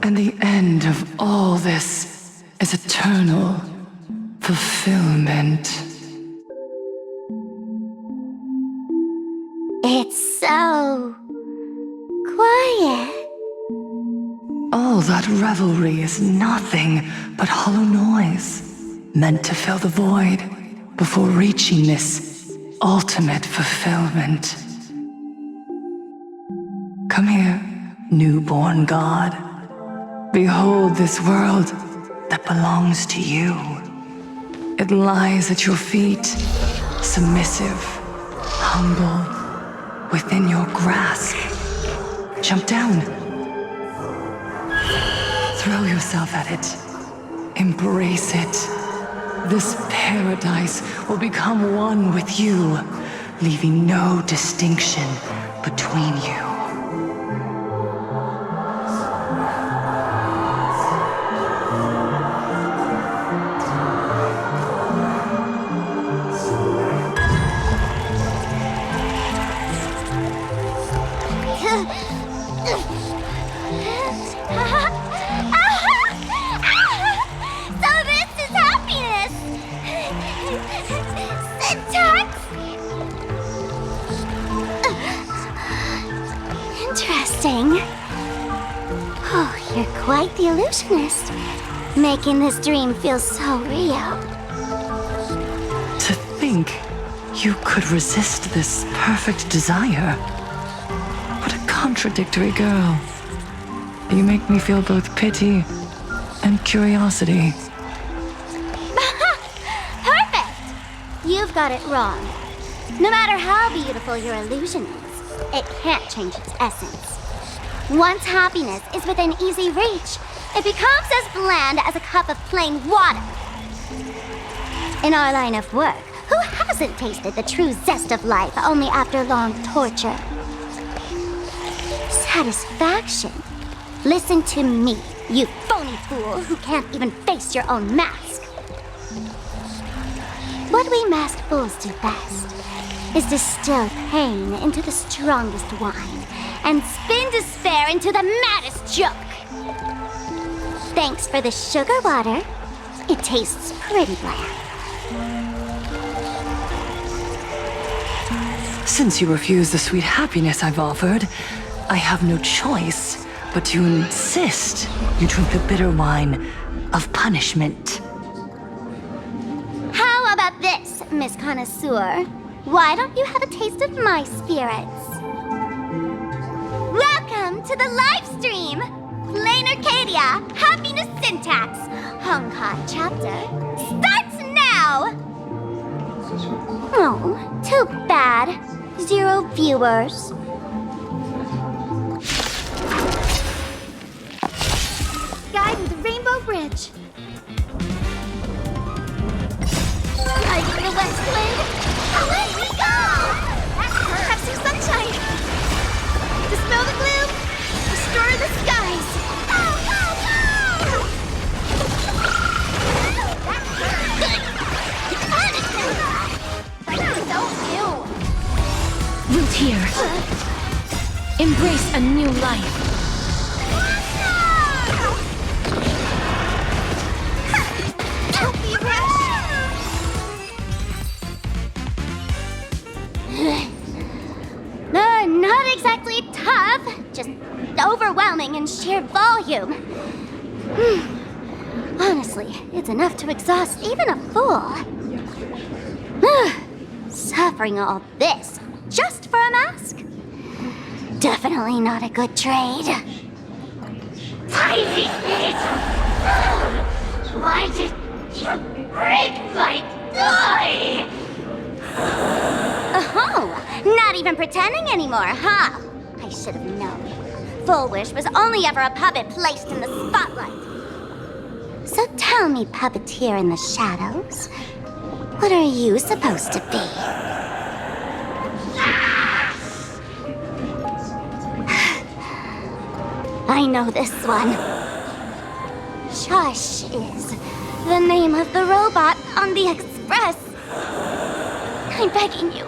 And the end of all this is eternal fulfillment. It's so quiet. All that revelry is nothing but hollow noise, meant to fill the void before reaching this ultimate fulfillment. Come here, newborn god. Behold this world that belongs to you. It lies at your feet, submissive, humble, within your grasp. Jump down. Throw yourself at it. Embrace it. This paradise will become one with you, leaving no distinction between you. Interesting. Oh, you're quite the illusionist, making this dream feel so real. To think you could resist this perfect desire. What a contradictory girl. You make me feel both pity and curiosity. Perfect! You've got it wrong. No matter how beautiful your illusion is, it can't change its essence. Once happiness is within easy reach, it becomes as bland as a cup of plain water. In our line of work, who hasn't tasted the true zest of life only after long torture? Satisfaction. Listen to me, you phony fool who can't even face your own mask. What we masked fools do best is distill pain into the strongest wine and spin despair into the maddest joke. Thanks for the sugar water. It tastes pretty bland. Since you refuse the sweet happiness I've offered, I have no choice but to insist you drink the bitter wine of punishment. How about this, Miss Connoisseur? Why don't you have a taste of my spirits? Welcome to the live stream! PLANARCADIA, Happiness Syntax, Honkai chapter, starts now! Oh, too bad. 0 viewers. Guide with the Rainbow Bridge. Guiding the west wind. Away we go! Have some sunshine. Dispel the gloom. Restore the skies. Go, go, go! That's so new. Root here. Embrace a new life. Not exactly tough, just overwhelming in sheer volume. Honestly, it's enough to exhaust even a fool. Suffering all this just for a mask? Definitely not a good trade. Tiny feet! Why did you break my toy? Oh, not even pretending anymore, huh? I should have known. Full Wish was only ever a puppet placed in the spotlight. So tell me, puppeteer in the shadows, what are you supposed to be? I know this one. Shush is the name of the robot on the express. I'm begging you,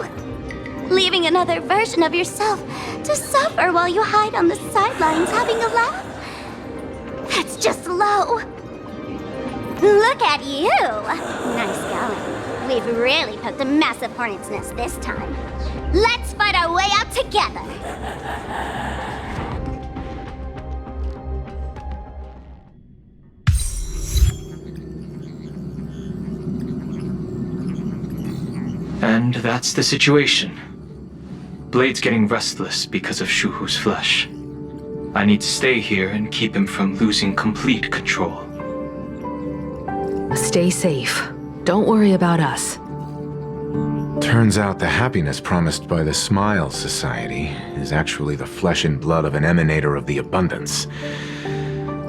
leaving another version of yourself to suffer while you hide on the sidelines having a laugh? That's just low. Look at you! Nice going. We've really poked a massive hornet's nest this time. Let's fight our way out together! And that's the situation. Blade's getting restless because of Shuhu's flesh. I need to stay here and keep him from losing complete control. Stay safe. Don't worry about us. Turns out the happiness promised by the Smile Society is actually the flesh and blood of an emanator of the abundance.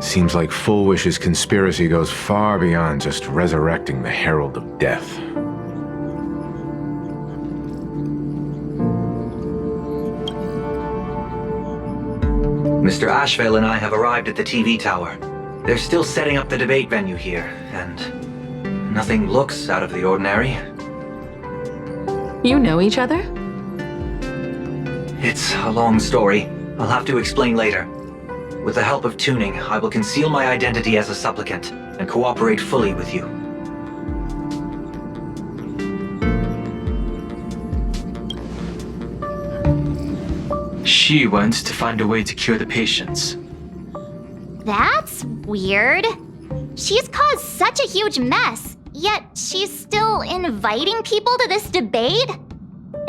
Seems like Full Wish's conspiracy goes far beyond just resurrecting the Herald of Death. Mr. Ashvale and I have arrived at the TV tower. They're still setting up the debate venue here, and nothing looks out of the ordinary. You know each other? It's a long story. I'll have to explain later. With the help of tuning, I will conceal my identity as a supplicant and cooperate fully with you. She wants to find a way to cure the patients. That's weird. She's caused such a huge mess, yet she's still inviting people to this debate?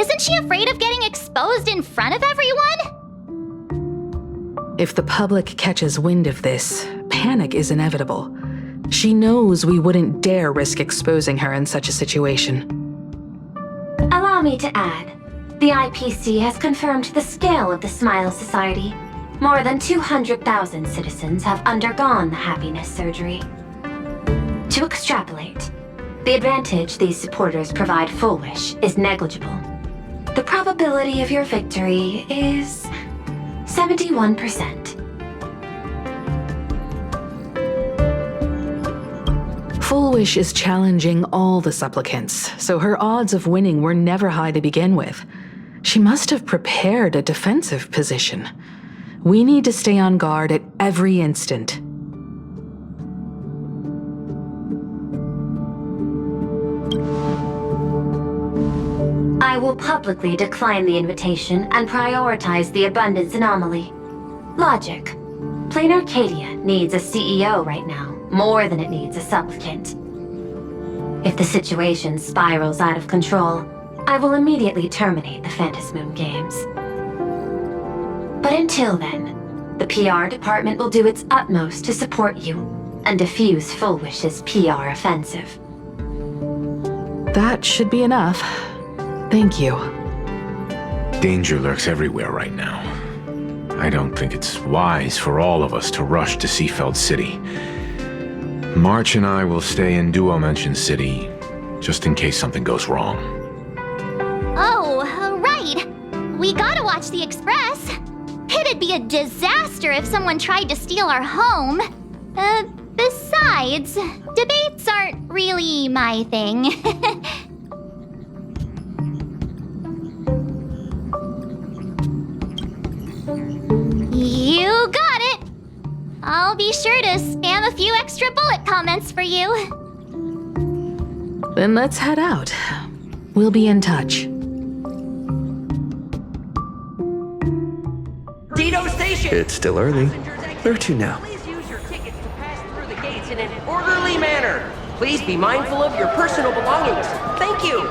Isn't she afraid of getting exposed in front of everyone? If the public catches wind of this, panic is inevitable. She knows we wouldn't dare risk exposing her in such a situation. Allow me to add, the IPC has confirmed the scale of the Smile Society. More than 200,000 citizens have undergone the happiness surgery. To extrapolate, the advantage these supporters provide Full Wish is negligible. The probability of your victory is 71%. Full Wish is challenging all the supplicants, so her odds of winning were never high to begin with. She must have prepared a defensive position. We need to stay on guard at every instant. I will publicly decline the invitation and prioritize the abundance anomaly. Logic. PLANARCADIA needs a CEO right now, more than it needs a supplicant. If the situation spirals out of control, I will immediately terminate the Phantasmoon Games. But until then, the PR department will do its utmost to support you and defuse Full Wish's PR offensive. That should be enough. Thank you. Danger lurks everywhere right now. I don't think it's wise for all of us to rush to Seafeld City. March and I will stay in Duo-Mention City, just in case something goes wrong. Oh, right. We gotta watch the Express. It'd be a disaster if someone tried to steal our home. Besides, debates aren't really my thing. You got it! I'll be sure to spam a few extra bullet comments for you. Then let's head out. We'll be in touch. Dito Station! It's still early. Where to now? Please use your tickets to pass through the gates in an orderly manner. Please be mindful of your personal belongings. Thank you!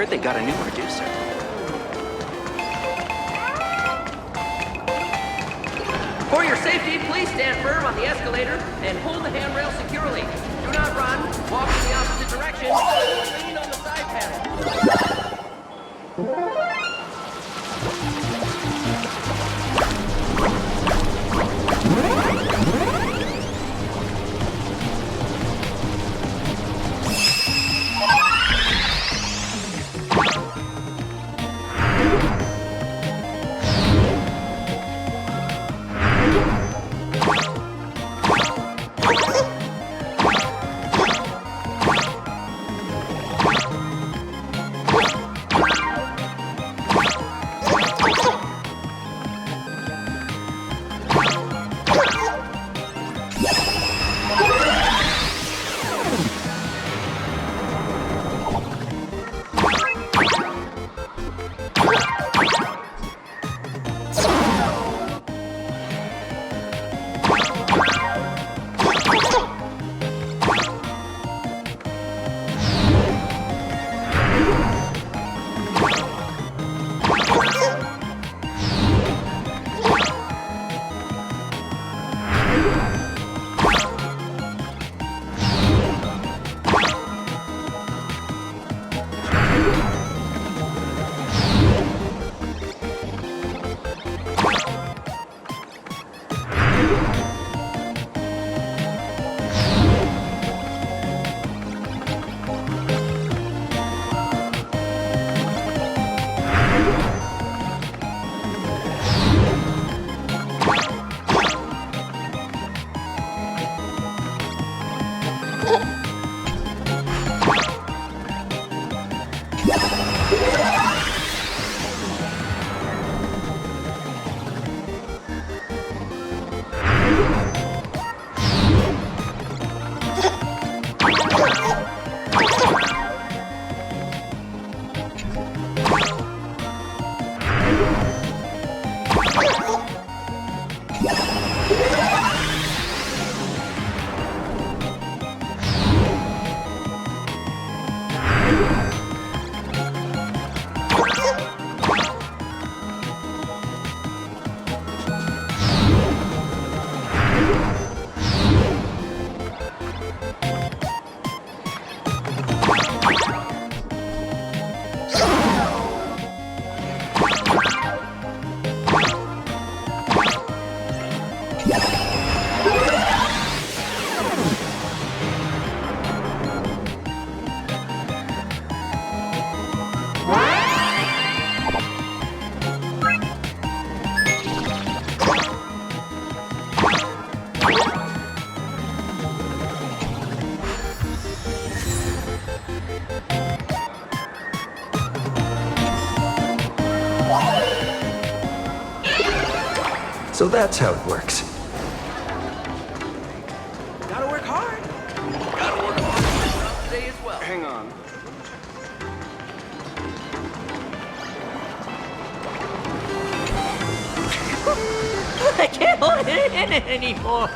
heard they got a new producer. For your safety, please stand firm on the escalator and hold the handrail securely. Do not run, walk in the opposite direction, or lean on the side panel. So that's how it works. Gotta work hard. Gotta work hard today as well. Hang on. I can't hold it in anymore.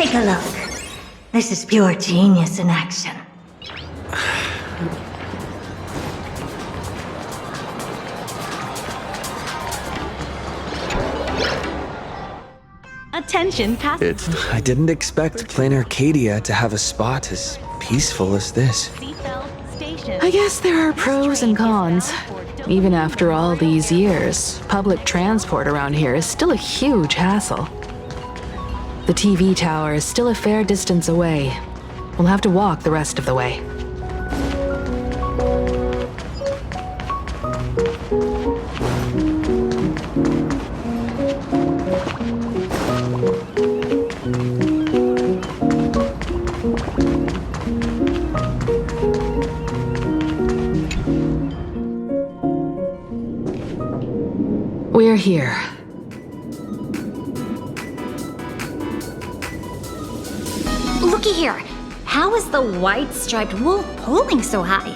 Take a look. This is pure genius in action. Attention, I didn't expect PLANARCADIA to have a spot as peaceful as this. I guess there are pros and cons. Even after all these years, public transport around here is still a huge hassle. The TV tower is still a fair distance away. We'll have to walk the rest of the way. We're here. Looky here. How is the white striped wolf pulling so high?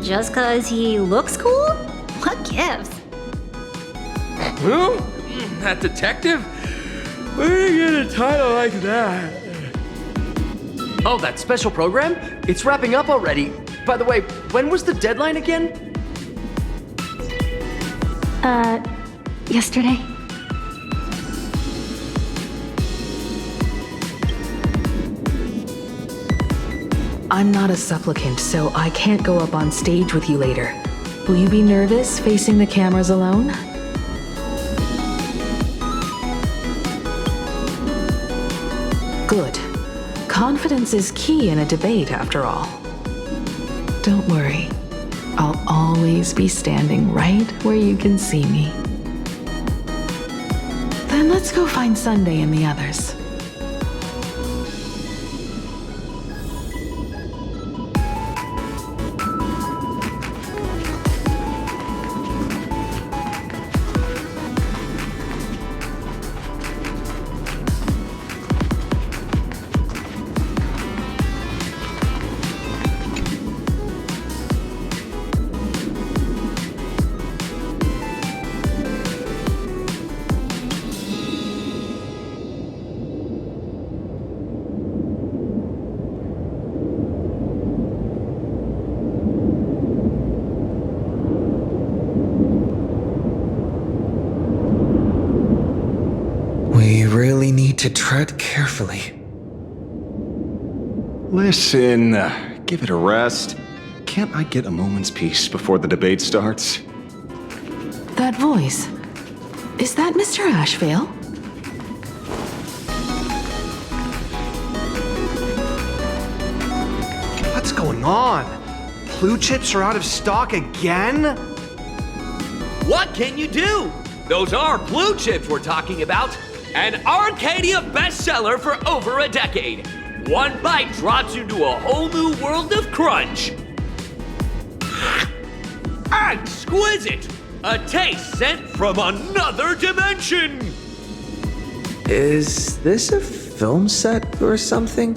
Just 'cause he looks cool? What gives? Who? That detective? Where did you get a title like that? Oh, that special program? It's wrapping up already. By the way, when was the deadline again? Yesterday. I'm not a supplicant, so I can't go up on stage with you later. Will you be nervous facing the cameras alone? Good. Confidence is key in a debate, after all. Don't worry. I'll always be standing right where you can see me. Then let's go find Sunday and the others. We really need to tread carefully. Listen, give it a rest. Can't I get a moment's peace before the debate starts? That voice. Is that Mr. Ashvale? What's going on? Blue chips are out of stock again? What can you do? Those are blue chips we're talking about. An Arcadia bestseller for over a decade. One bite drops you into a whole new world of crunch. Exquisite! A taste sent from another dimension! Is this a film set or something?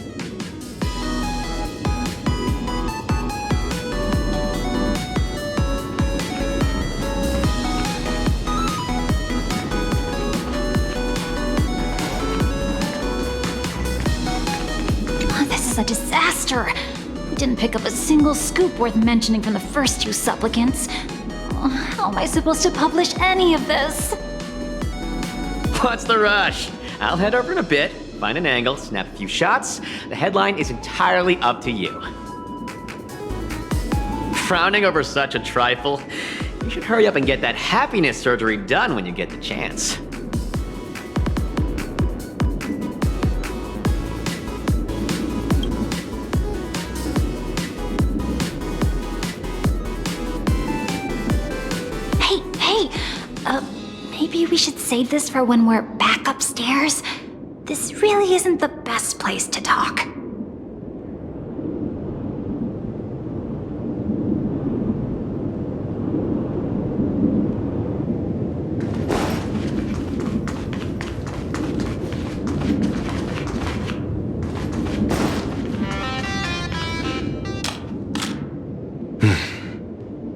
This is a disaster. We didn't pick up a single scoop worth mentioning from the first two supplicants. How am I supposed to publish any of this? What's the rush? I'll head over in a bit, find an angle, snap a few shots. The headline is entirely up to you. Frowning over such a trifle? You should hurry up and get that happiness surgery done when you get the chance. Maybe we should save this for when we're back upstairs. This really isn't the best place to talk.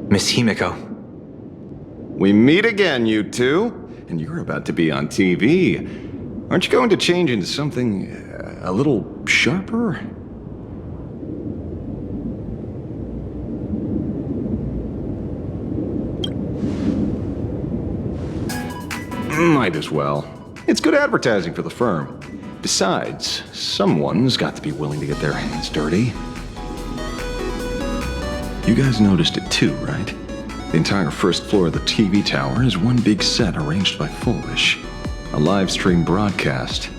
Miss Himiko. We meet again, you two. And you're about to be on TV. Aren't you going to change into something a little sharper? Might as well. It's good advertising for the firm. Besides, someone's got to be willing to get their hands dirty. You guys noticed it too, right? The entire first floor of the TV tower is one big set arranged by Foolish. A live stream broadcast.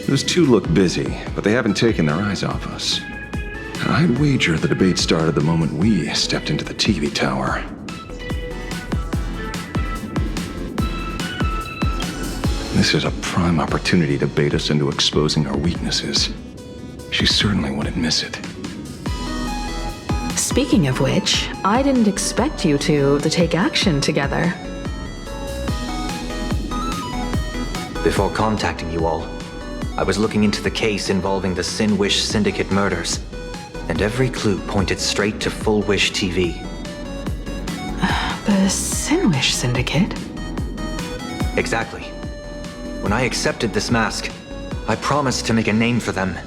Those two look busy, but they haven't taken their eyes off us. I'd wager the debate started the moment we stepped into the TV tower. This is a prime opportunity to bait us into exposing our weaknesses. She certainly wouldn't miss it. Speaking of which, I didn't expect you two to take action together. Before contacting you all, I was looking into the case involving the Sin-Wish Syndicate murders, and every clue pointed straight to Full Wish TV. The Sin-Wish Syndicate? Exactly. When I accepted this mask, I promised to make a name for them.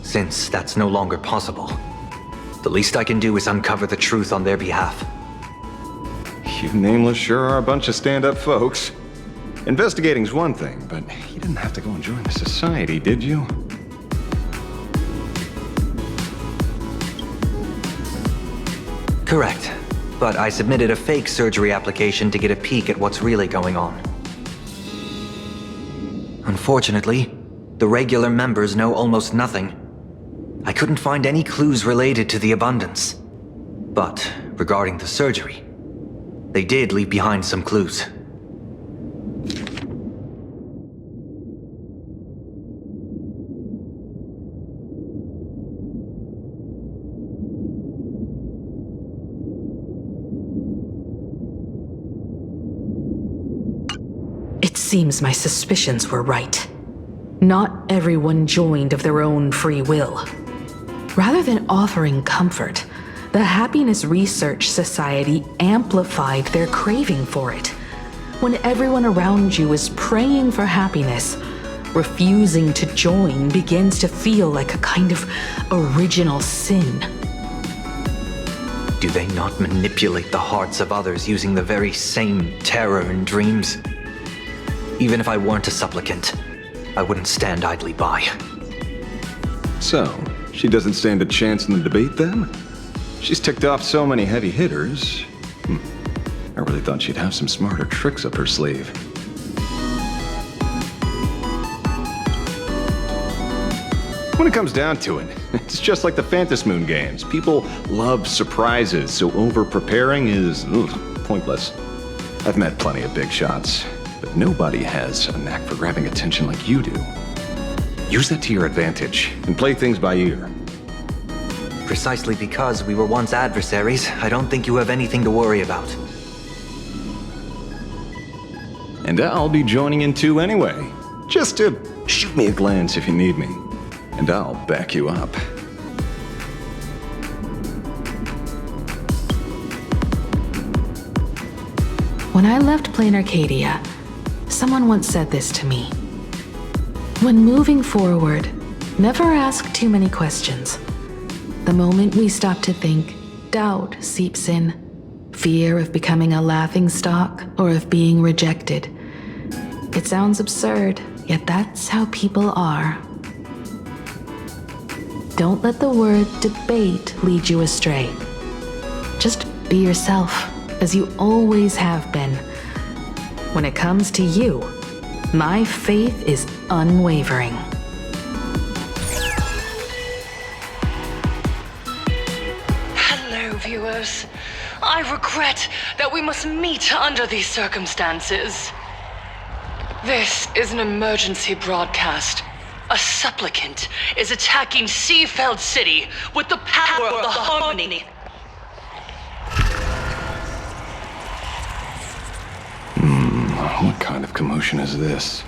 Since that's no longer possible, the least I can do is uncover the truth on their behalf. You nameless sure are a bunch of stand-up folks. Investigating's one thing, but you didn't have to go and join the society, did you? Correct. But I submitted a fake surgery application to get a peek at what's really going on. Unfortunately, the regular members know almost nothing. I couldn't find any clues related to the abundance. But regarding the surgery, they did leave behind some clues. It seems my suspicions were right. Not everyone joined of their own free will. Rather than offering comfort, the Happiness Research Society amplified their craving for it. When everyone around you is praying for happiness, refusing to join begins to feel like a kind of original sin. Do they not manipulate the hearts of others using the very same terror and dreams? Even if I weren't a supplicant, I wouldn't stand idly by. So, she doesn't stand a chance in the debate then? She's ticked off so many heavy hitters. I really thought she'd have some smarter tricks up her sleeve. When it comes down to it, it's just like the Phantom Moon games. People love surprises, so over-preparing is pointless. I've met plenty of big shots, but nobody has a knack for grabbing attention like you do. Use that to your advantage and play things by ear. Precisely because we were once adversaries, I don't think you have anything to worry about. And I'll be joining in too anyway. Just to shoot me a glance if you need me. And I'll back you up. When I left PLANARCADIA, someone once said this to me. When moving forward, never ask too many questions. The moment we stop to think, doubt seeps in. Fear of becoming a laughingstock or of being rejected. It sounds absurd, yet that's how people are. Don't let the word debate lead you astray. Just be yourself, as you always have been. When it comes to you, my faith is unwavering. Hello, viewers. I regret that we must meet under these circumstances. This is an emergency broadcast. A supplicant is attacking Seafeld City with the power of the harmony. What kind of commotion is this?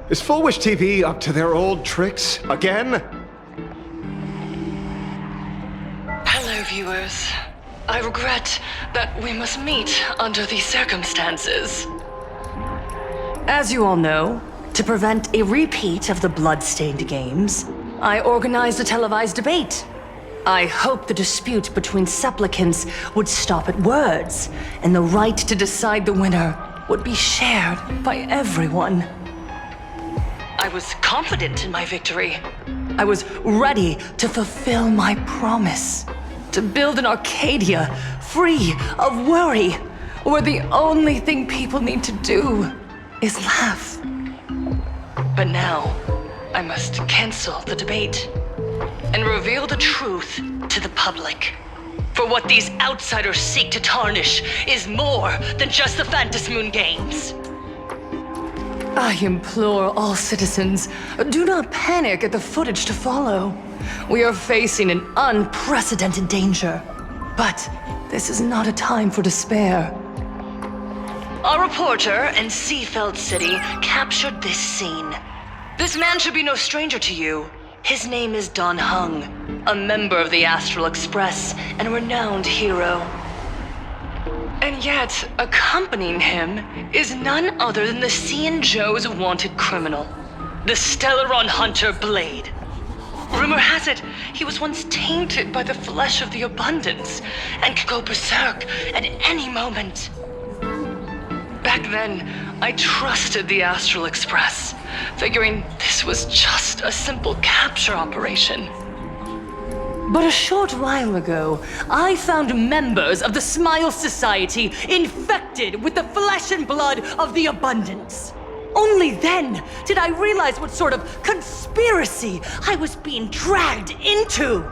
Is Full Wish TV up to their old tricks again? Hello, viewers. I regret that we must meet under these circumstances. As you all know, to prevent a repeat of the blood-stained games, I organized a televised debate. I hoped the dispute between supplicants would stop at words, and the right to decide the winner would be shared by everyone. I was confident in my victory. I was ready to fulfill my promise. To build an Arcadia free of worry, where the only thing people need to do is laugh. But now, I must cancel the debate and reveal the truth to the public. For what these outsiders seek to tarnish is more than just the Phantasmoon games. I implore all citizens, do not panic at the footage to follow. We are facing an unprecedented danger. But this is not a time for despair. A reporter in Seafeld City captured this scene. This man should be no stranger to you. His name is Don Hung, a member of the Astral Express and a renowned hero. And yet, accompanying him is none other than the Cian Joe's wanted criminal, the Stellaron hunter Blade. Rumor has it, he was once tainted by the flesh of the Abundance and could go berserk at any moment. Back then, I trusted the Astral Express, figuring this was just a simple capture operation. But a short while ago, I found members of the Smile Society infected with the flesh and blood of the Abundance. Only then did I realize what sort of conspiracy I was being dragged into.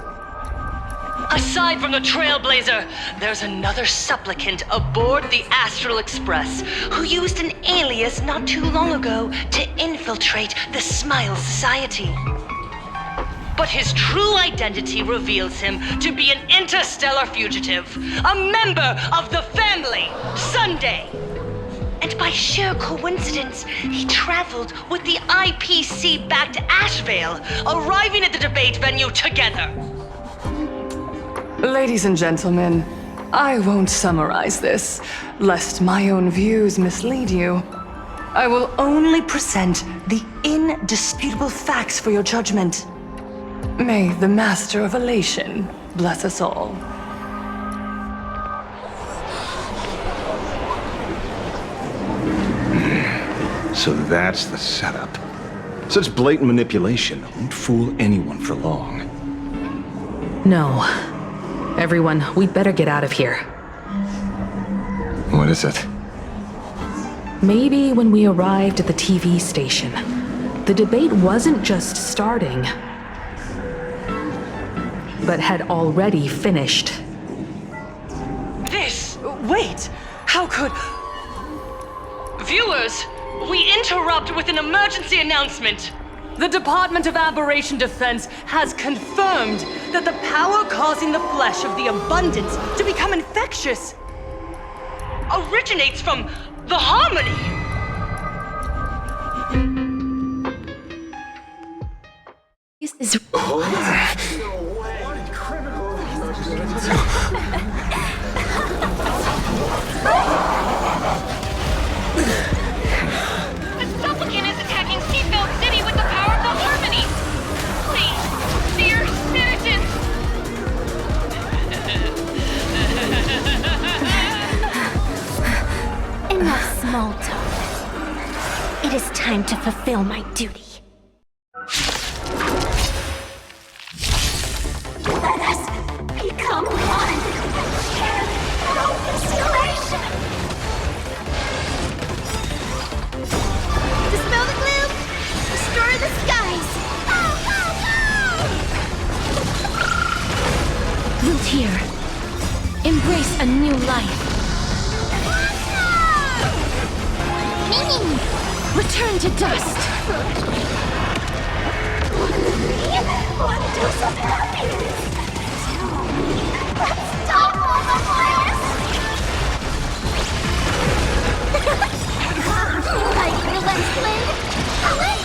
Aside from the Trailblazer, there's another supplicant aboard the Astral Express who used an alias not too long ago to infiltrate the Smile Society. But his true identity reveals him to be an interstellar fugitive, a member of the family, Sunday. And by sheer coincidence, he traveled with the IPC back to Ashvale, arriving at the debate venue together. Ladies and gentlemen, I won't summarize this, lest my own views mislead you. I will only present the indisputable facts for your judgment. May the Master of Elation bless us all. So that's the setup. Such blatant manipulation won't fool anyone for long. No. Everyone, we'd better get out of here. What is it? Maybe when we arrived at the TV station, the debate wasn't just starting, but had already finished. Wait! How could... Viewers, we interrupt with an emergency announcement. The Department of Aberration Defense has confirmed that the power causing the flesh of the Abundance to become infectious originates from the Harmony. This is... A supplicant is attacking Seafeld City with the power of the Harmony! Please, dear citizens! Enough small talk. It is time to fulfill my duty. Let us become one! Share no distillation! Dispel the gloom! Restore the skies! Wiltier, embrace a new life. Return to dust. One dose of happiness! Let's stop all the fires! Like the West Wind, let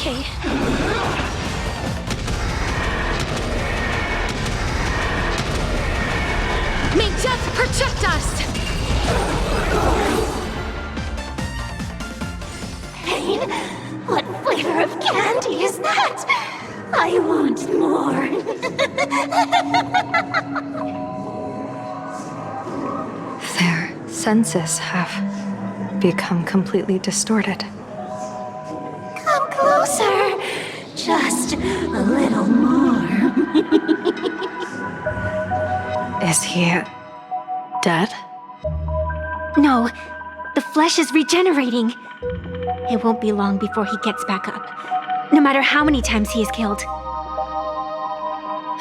okay. May death protect us! Pain? What flavor of candy is that? I want more. Their senses have become completely distorted. Come closer. Just a little more. Is he dead? No, the flesh is regenerating. It won't be long before he gets back up, no matter how many times he is killed.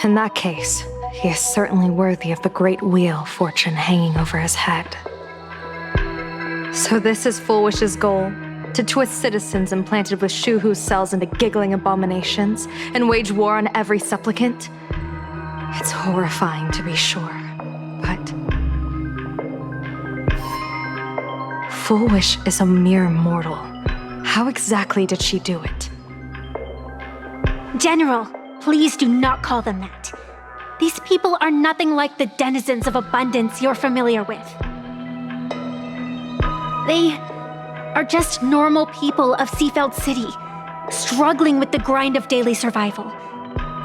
In that case, he is certainly worthy of the great wheel fortune hanging over his head. So this is Full Wish's goal? To twist citizens implanted with Shuhu cells into giggling abominations and wage war on every supplicant? It's horrifying to be sure, but Full Wish is a mere mortal. How exactly did she do it? General, please do not call them that. These people are nothing like the denizens of abundance you're familiar with. They are just normal people of Seafeld City, struggling with the grind of daily survival.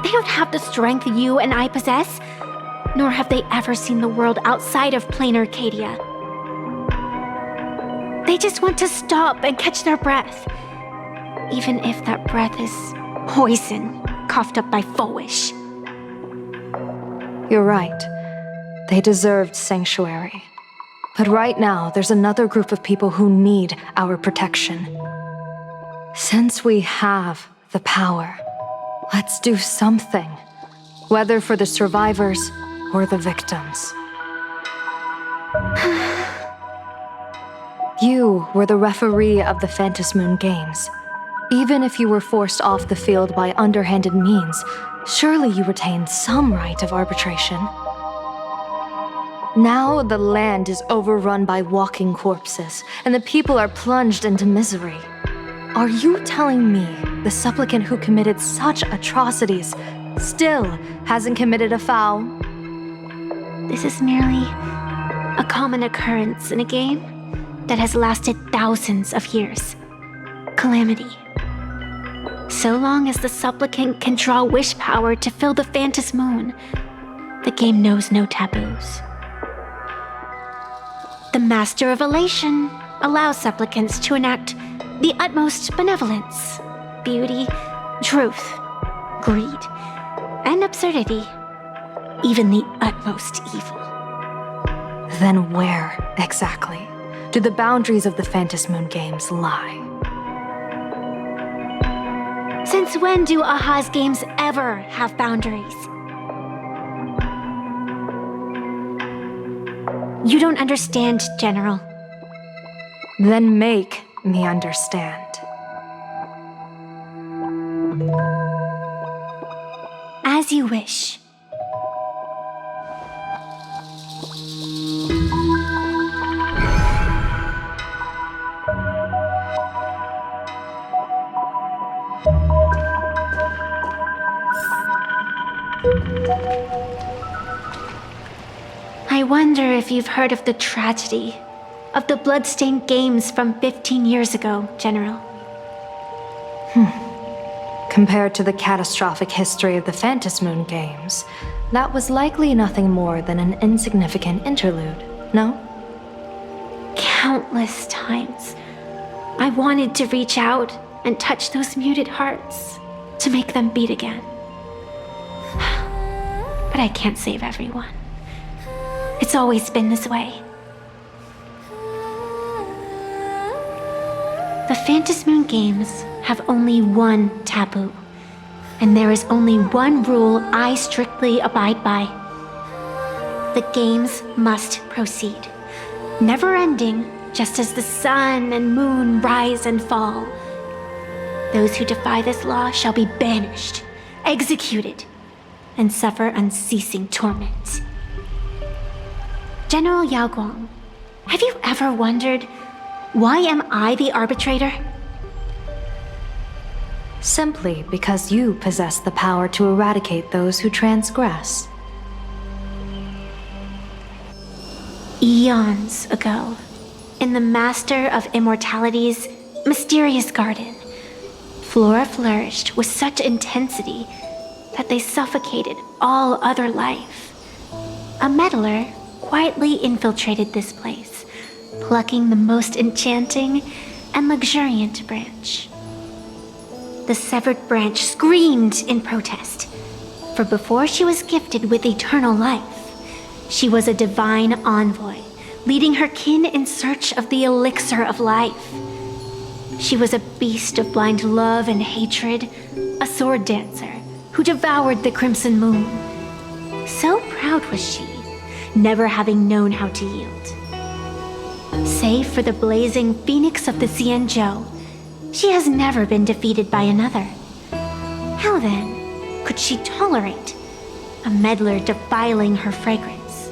They don't have the strength you and I possess, nor have they ever seen the world outside of PLANARCADIA. They just want to stop and catch their breath, even if that breath is poison coughed up by Full Wish. You're right. They deserved sanctuary. But right now, there's another group of people who need our protection. Since we have the power, let's do something, whether for the survivors or the victims. You were the referee of the Phantom Moon Games. Even if you were forced off the field by underhanded means, surely you retained some right of arbitration. Now the land is overrun by walking corpses, and the people are plunged into misery. Are you telling me the supplicant who committed such atrocities still hasn't committed a foul? This is merely a common occurrence in a game that has lasted thousands of years. Calamity. So long as the supplicant can draw wish power to fill the Phantom Moon, the game knows no taboos. The Master of Elation allows supplicants to enact the utmost benevolence, beauty, truth, greed, and absurdity, even the utmost evil. Then where, exactly, do the boundaries of the Phantom Moon Games lie? Since when do Aha's games ever have boundaries? You don't understand, General. Then make me understand. As you wish. I wonder if you've heard of the tragedy of the bloodstained games from 15 years ago, General. Compared to the catastrophic history of the Phantom Moon Games, that was likely nothing more than an insignificant interlude, no? Countless times, I wanted to reach out and touch those muted hearts to make them beat again. But I can't save everyone. It's always been this way. The Phantom Moon Games have only one taboo, and there is only one rule I strictly abide by. The games must proceed, never ending, just as the sun and moon rise and fall. Those who defy this law shall be banished, executed, and suffer unceasing torment. General Yao Guang, have you ever wondered, why am I the arbitrator? simply because you possess the power to eradicate those who transgress. Eons ago, in the Master of Immortality's mysterious garden, flora flourished with such intensity that they suffocated all other life. A meddler quietly infiltrated this place, plucking the most enchanting and luxuriant branch. The severed branch screamed in protest, for before she was gifted with eternal life, she was a divine envoy, leading her kin in search of the elixir of life. She was a beast of blind love and hatred, a sword dancer who devoured the crimson moon. So proud was she, never having known how to yield. Save for the blazing phoenix of the Xianzhou, she has never been defeated by another. How then could she tolerate a meddler defiling her fragrance?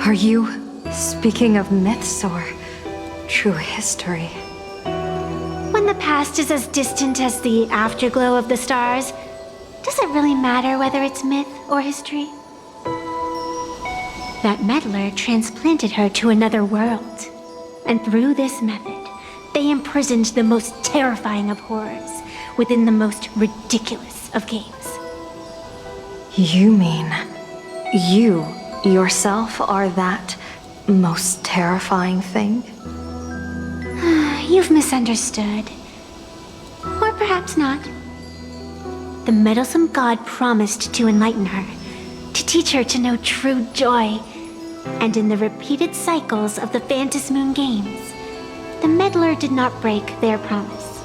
Are you speaking of myths or true history? When the past is as distant as the afterglow of the stars, does it really matter whether it's myth or history? That meddler transplanted her to another world, and through this method, they imprisoned the most terrifying of horrors within the most ridiculous of games. You mean you yourself are that most terrifying thing? You've misunderstood. Or perhaps not. The meddlesome god promised to enlighten her, to teach her to know true joy. And in the repeated cycles of the Phantasmoon games, the meddler did not break their promise.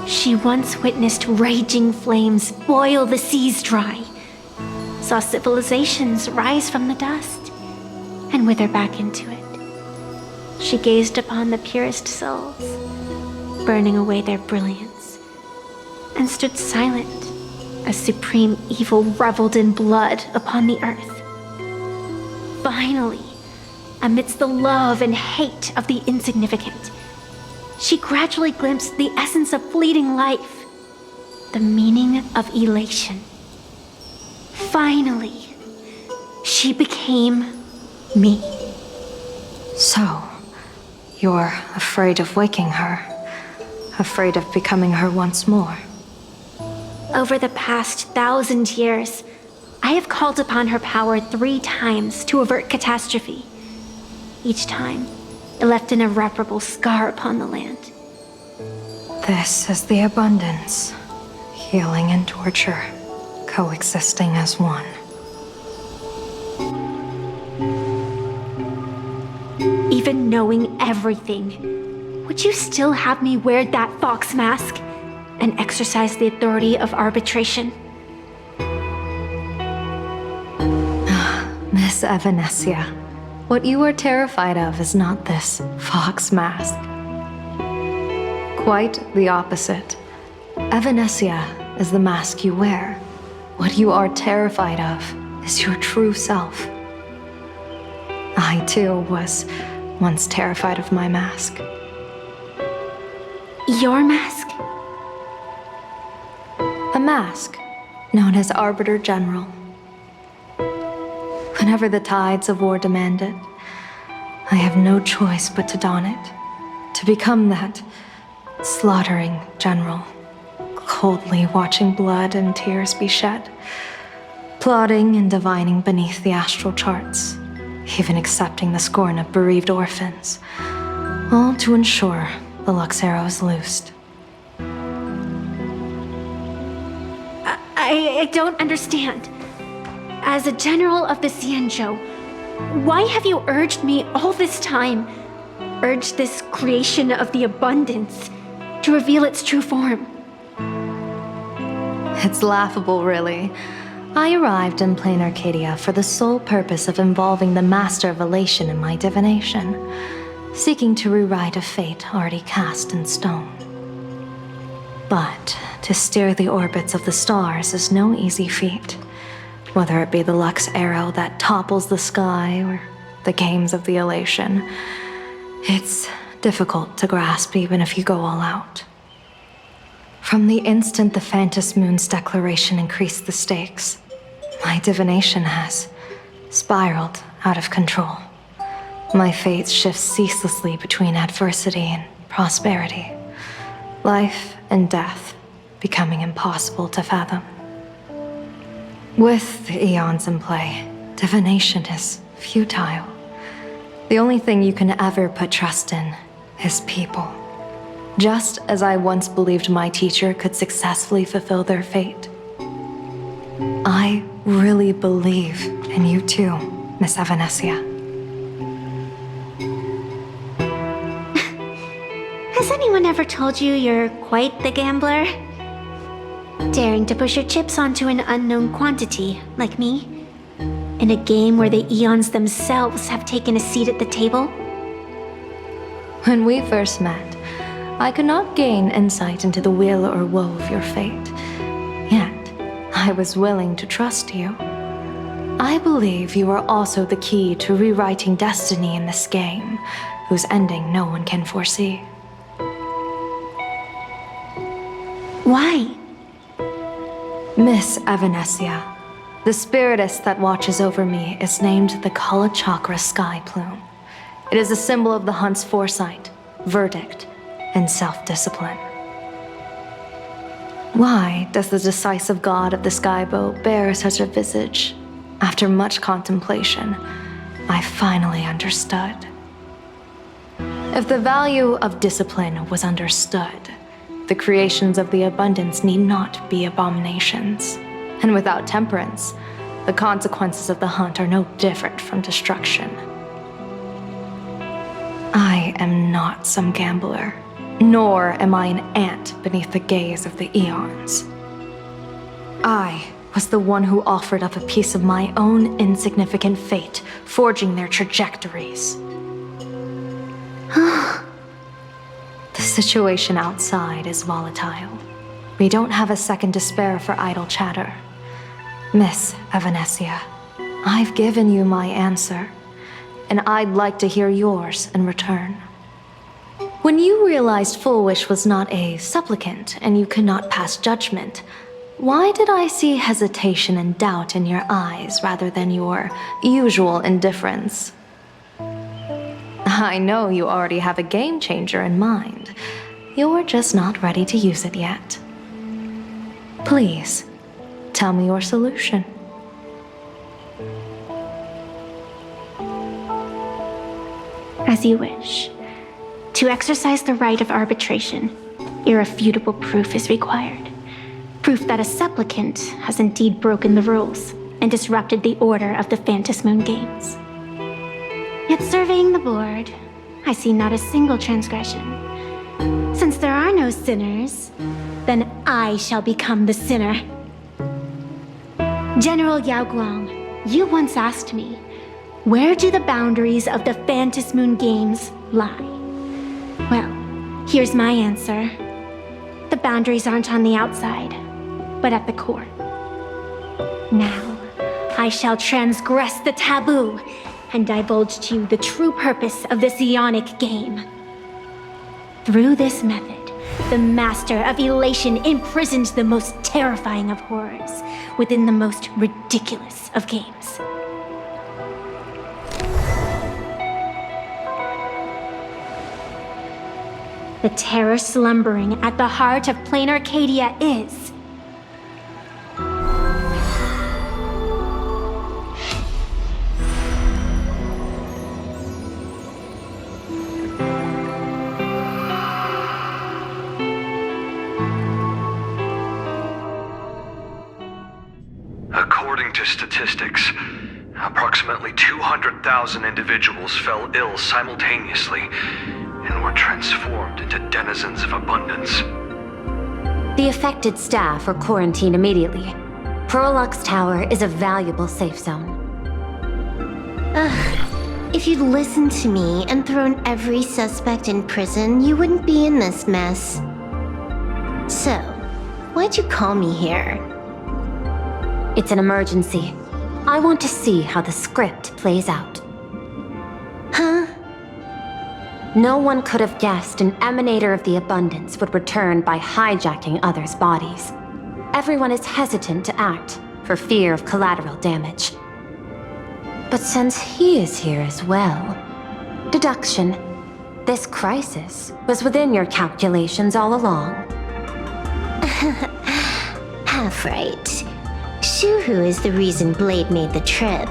She once witnessed raging flames boil the seas dry, saw civilizations rise from the dust, and wither back into it. She gazed upon the purest souls, burning away their brilliance, and stood silent as supreme evil reveled in blood upon the earth. Finally, amidst the love and hate of the insignificant, she gradually glimpsed the essence of fleeting life, the meaning of elation. Finally, she became me. So, you're afraid of waking her, afraid of becoming her once more. Over the past 1,000 years, I have called upon her power 3 times to avert catastrophe. Each time, it left an irreparable scar upon the land. This is the abundance, healing and torture, coexisting as one. Even knowing everything, would you still have me wear that fox mask and exercise the authority of arbitration? Miss Evanesia, what you are terrified of is not this fox mask. Quite the opposite. Evanesia is the mask you wear. What you are terrified of is your true self. I too was once terrified of my mask. Your mask? A mask known as Arbiter General. Whenever the tides of war demand it, I have no choice but to don it, to become that slaughtering general, coldly watching blood and tears be shed, plotting and divining beneath the astral charts, even accepting the scorn of bereaved orphans, all to ensure the Luxero is loosed. I don't understand. As a general of the Xianzhou, why have you urged me all this time, urged this creation of the abundance, to reveal its true form? It's laughable, really. I arrived in PLANARCADIA for the sole purpose of involving the Master of Elation in my divination, seeking to rewrite a fate already cast in stone. But to steer the orbits of the stars is no easy feat, whether it be the Lux arrow that topples the sky or the games of the Elation. It's difficult to grasp even if you go all out. From the instant the Phantom Moon's declaration increased the stakes, my divination has spiraled out of control. My fate shifts ceaselessly between adversity and prosperity, life and death becoming impossible to fathom. With the eons in play, divination is futile. The only thing you can ever put trust in is people. Just as I once believed my teacher could successfully fulfill their fate. I really believe in you too, Miss Evanesia. Has anyone ever told you you're quite the gambler? Daring to push your chips onto an unknown quantity, like me? In a game where the eons themselves have taken a seat at the table? When we first met, I could not gain insight into the will or woe of your fate. Yet, I was willing to trust you. I believe you are also the key to rewriting destiny in this game, whose ending no one can foresee. Why? Miss Evanesia, the spiritess that watches over me is named the Kala Chakra Sky Plume. It is a symbol of the hunt's foresight, verdict, and self-discipline. Why does the decisive god of the skybow bear such a visage? After much contemplation, I finally understood. If the value of discipline was understood, the creations of the abundance need not be abominations. And without temperance, the consequences of the hunt are no different from destruction. I am not some gambler, nor am I an ant beneath the gaze of the eons. I was the one who offered up a piece of my own insignificant fate, forging their trajectories. The situation outside is volatile. We don't have a second to spare for idle chatter. Miss Evanesia, I've given you my answer, and I'd like to hear yours in return. When you realized Full Wish was not a supplicant and you could not pass judgment, why did I see hesitation and doubt in your eyes rather than your usual indifference? I know you already have a game changer in mind. You're just not ready to use it yet. Please, tell me your solution. As you wish. To exercise the right of arbitration, irrefutable proof is required. Proof that a supplicant has indeed broken the rules and disrupted the order of the Phantom Moon Games. Yet surveying the board, I see not a single transgression. Since there are no sinners, then I shall become the sinner. General Yao Guang, you once asked me, where do the boundaries of the Phantom Moon Games lie? Well, here's my answer. The boundaries aren't on the outside, but at the core. Now, I shall transgress the taboo and divulge to you the true purpose of this Ionic game. Through this method, the Master of Elation imprisoned the most terrifying of horrors within the most ridiculous of games. The terror slumbering at the heart of PLANARCADIA is... According to statistics, approximately 200,000 individuals fell ill simultaneously and were transformed into denizens of abundance. The affected staff are quarantined immediately. Prolux Tower is a valuable safe zone. Ugh. If you'd listened to me and thrown every suspect in prison, you wouldn't be in this mess. So, why'd you call me here? It's an emergency. I want to see how the script plays out. Huh? No one could have guessed an emanator of the abundance would return by hijacking others' bodies. Everyone is hesitant to act for fear of collateral damage. But since he is here as well, deduction. This crisis was within your calculations all along. Half right. Shuhu is the reason Blade made the trip.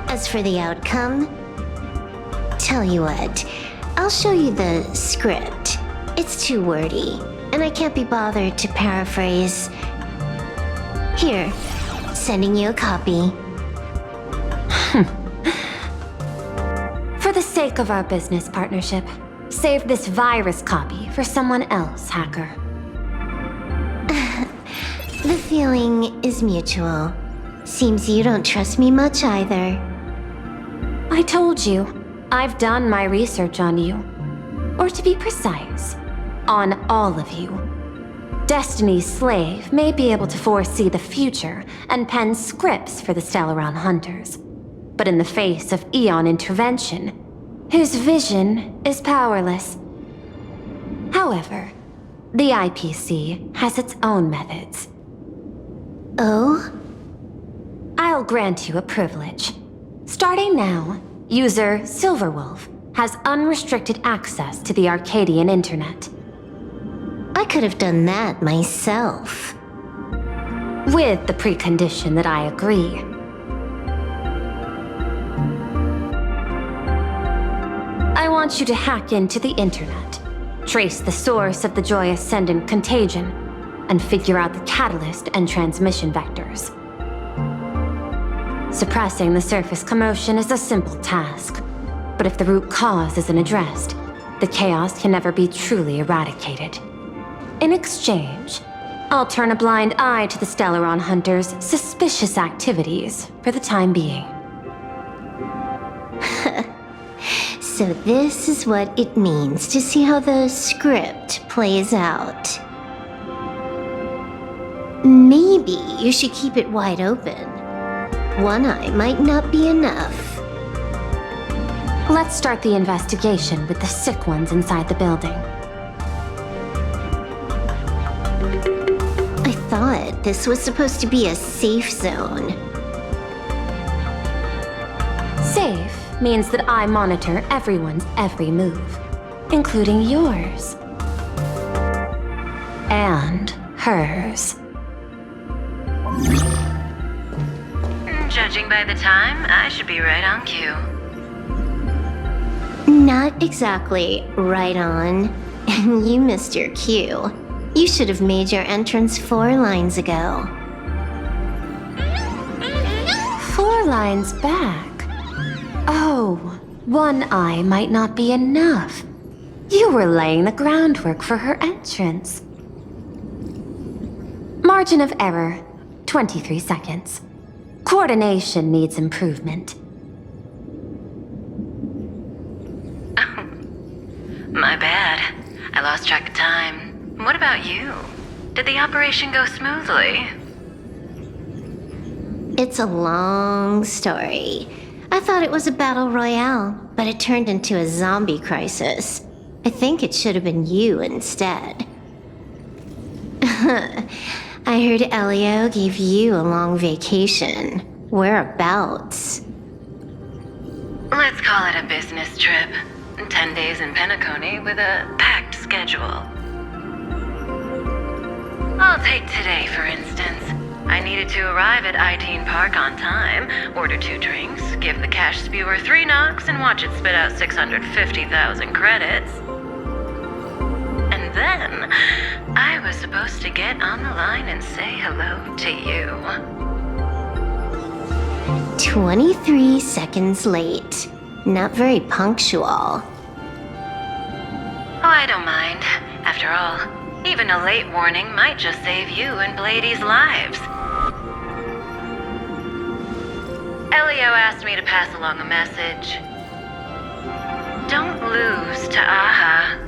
As for the outcome, tell you what, I'll show you the script. It's too wordy, and I can't be bothered to paraphrase. Here, sending you a copy. For the sake of our business partnership, save this virus copy for someone else, hacker. The feeling is mutual. Seems you don't trust me much either. I told you, I've done my research on you. Or to be precise, on all of you. Destiny's slave may be able to foresee the future and pen scripts for the Stellaron hunters. But in the face of Eon intervention, his vision is powerless. However, the IPC has its own methods. Oh? I'll grant you a privilege. Starting now, user Silverwolf has unrestricted access to the Arcadian internet. I could have done that myself. With the precondition that I agree. I want you to hack into the internet, trace the source of the Joy Ascendant contagion, and figure out the catalyst and transmission vectors. Suppressing the surface commotion is a simple task, but if the root cause isn't addressed, the chaos can never be truly eradicated. In exchange, I'll turn a blind eye to the Stellaron hunters' suspicious activities for the time being. So this is what it means to see how the script plays out. Maybe you should keep it wide open. One eye might not be enough. Let's start the investigation with the sick ones inside the building. I thought this was supposed to be a safe zone. Safe means that I monitor everyone's every move, including yours. And hers. Judging by the time, I should be right on cue. Not exactly right on. And you missed your cue. You should have made your entrance 4 lines ago. 4 lines back? Oh, one eye might not be enough. You were laying the groundwork for her entrance. Margin of error, 23 seconds. Coordination needs improvement. My bad. I lost track of time. What about you? Did the operation go smoothly? It's a long story. I thought it was a battle royale, but it turned into a zombie crisis. I think it should have been you instead. I heard Elio gave you a long vacation. Whereabouts? Let's call it a business trip. 10 days in Penacony with a packed schedule. I'll take today, for instance. I needed to arrive at I-Teen Park on time, order 2 drinks, give the cash spewer 3 knocks, and watch it spit out 650,000 credits. And then, I was supposed to get on the line and say hello to you. 23 seconds late. Not very punctual. Oh, I don't mind. After all, even a late warning might just save you and Blady's lives. Elio asked me to pass along a message. Don't lose to Aha.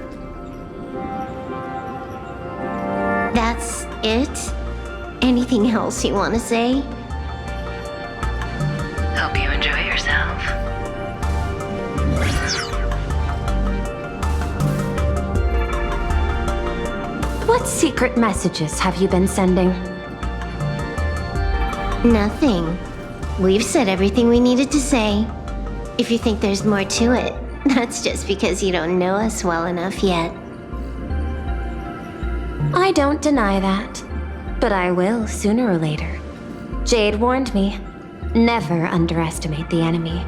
That's it? Anything else you want to say? Hope you enjoy yourself. What secret messages have you been sending? Nothing. We've said everything we needed to say. If you think there's more to it, that's just because you don't know us well enough yet. I don't deny that, but I will sooner or later. Jade warned me, never underestimate the enemy.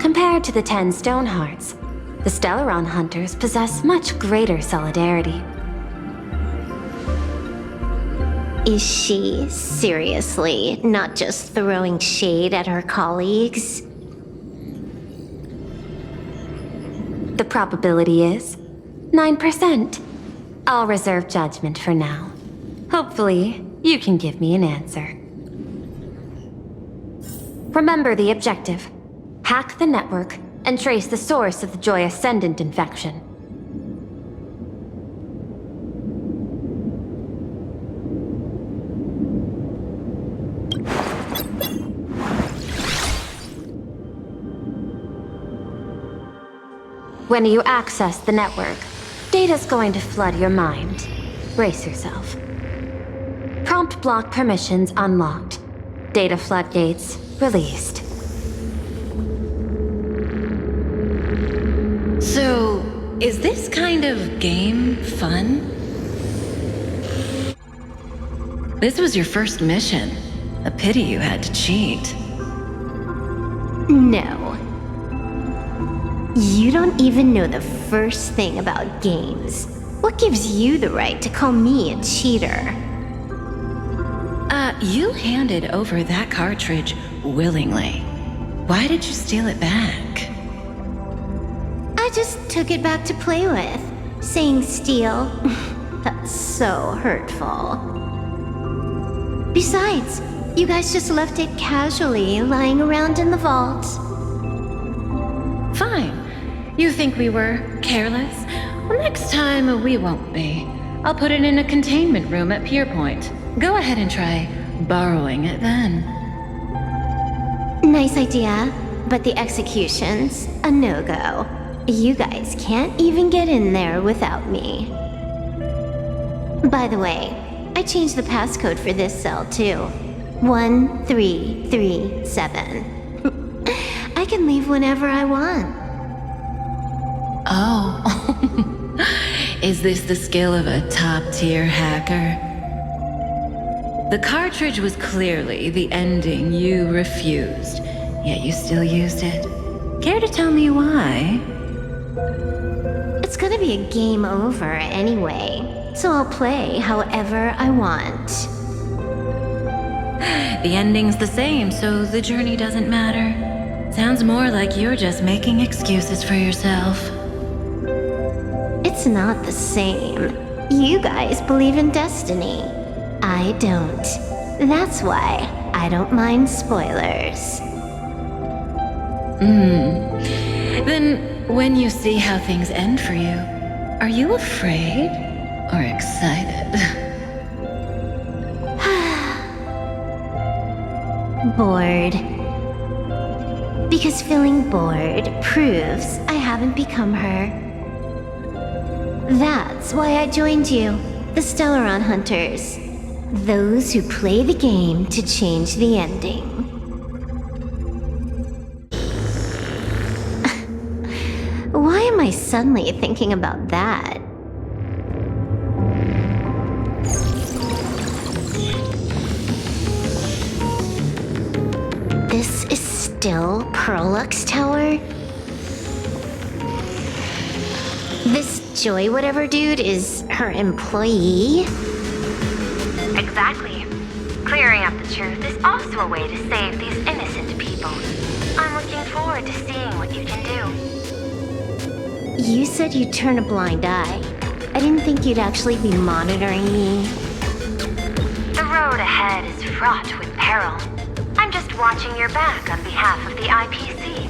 Compared to the 10 Stonehearts, the Stellaron Hunters possess much greater solidarity. Is she seriously not just throwing shade at her colleagues? The probability is 9%. I'll reserve judgment for now. Hopefully, you can give me an answer. Remember the objective. Hack the network and trace the source of the Joy Ascendant infection. When you access the network, data's going to flood your mind. Brace yourself. Prompt block permissions unlocked. Data floodgates released. So, is this kind of game fun? This was your first mission. A pity you had to cheat. No. You don't even know the first thing about games. What gives you the right to call me a cheater? You handed over that cartridge willingly. Why did you steal it back? I just took it back to play with. Saying steal, that's so hurtful. Besides, you guys just left it casually lying around in the vault. Fine. You think we were careless? Well, next time we won't be. I'll put it in a containment room at Pierpoint. Go ahead and try borrowing it then. Nice idea, but the execution's a no-go. You guys can't even get in there without me. By the way, I changed the passcode for this cell too. 1337. I can leave whenever I want. Oh. Is this the skill of a top-tier hacker? The cartridge was clearly the ending you refused, yet you still used it. Care to tell me why? It's gonna be a game over anyway, so I'll play however I want. The ending's the same, so the journey doesn't matter. Sounds more like you're just making excuses for yourself. It's not the same. You guys believe in destiny. I don't. That's why I don't mind spoilers. Then, when you see how things end for you, are you afraid or excited? Bored. Because feeling bored proves I haven't become her. That's why I joined you, the Stellaron Hunters. Those who play the game to change the ending. Why am I suddenly thinking about that? This is still Perlux Tower? This Joy whatever dude is her employee? Exactly. Clearing up the truth is also a way to save these innocent people. I'm looking forward to seeing what you can do. You said you'd turn a blind eye. I didn't think you'd actually be monitoring me. The road ahead is fraught with peril. I'm just watching your back on behalf of the IPC.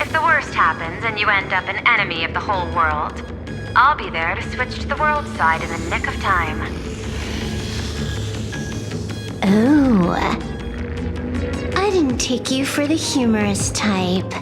If the worst happens and you end up an enemy of the whole world, I'll be there to switch to the world side in the nick of time. Oh. I didn't take you for the humorous type.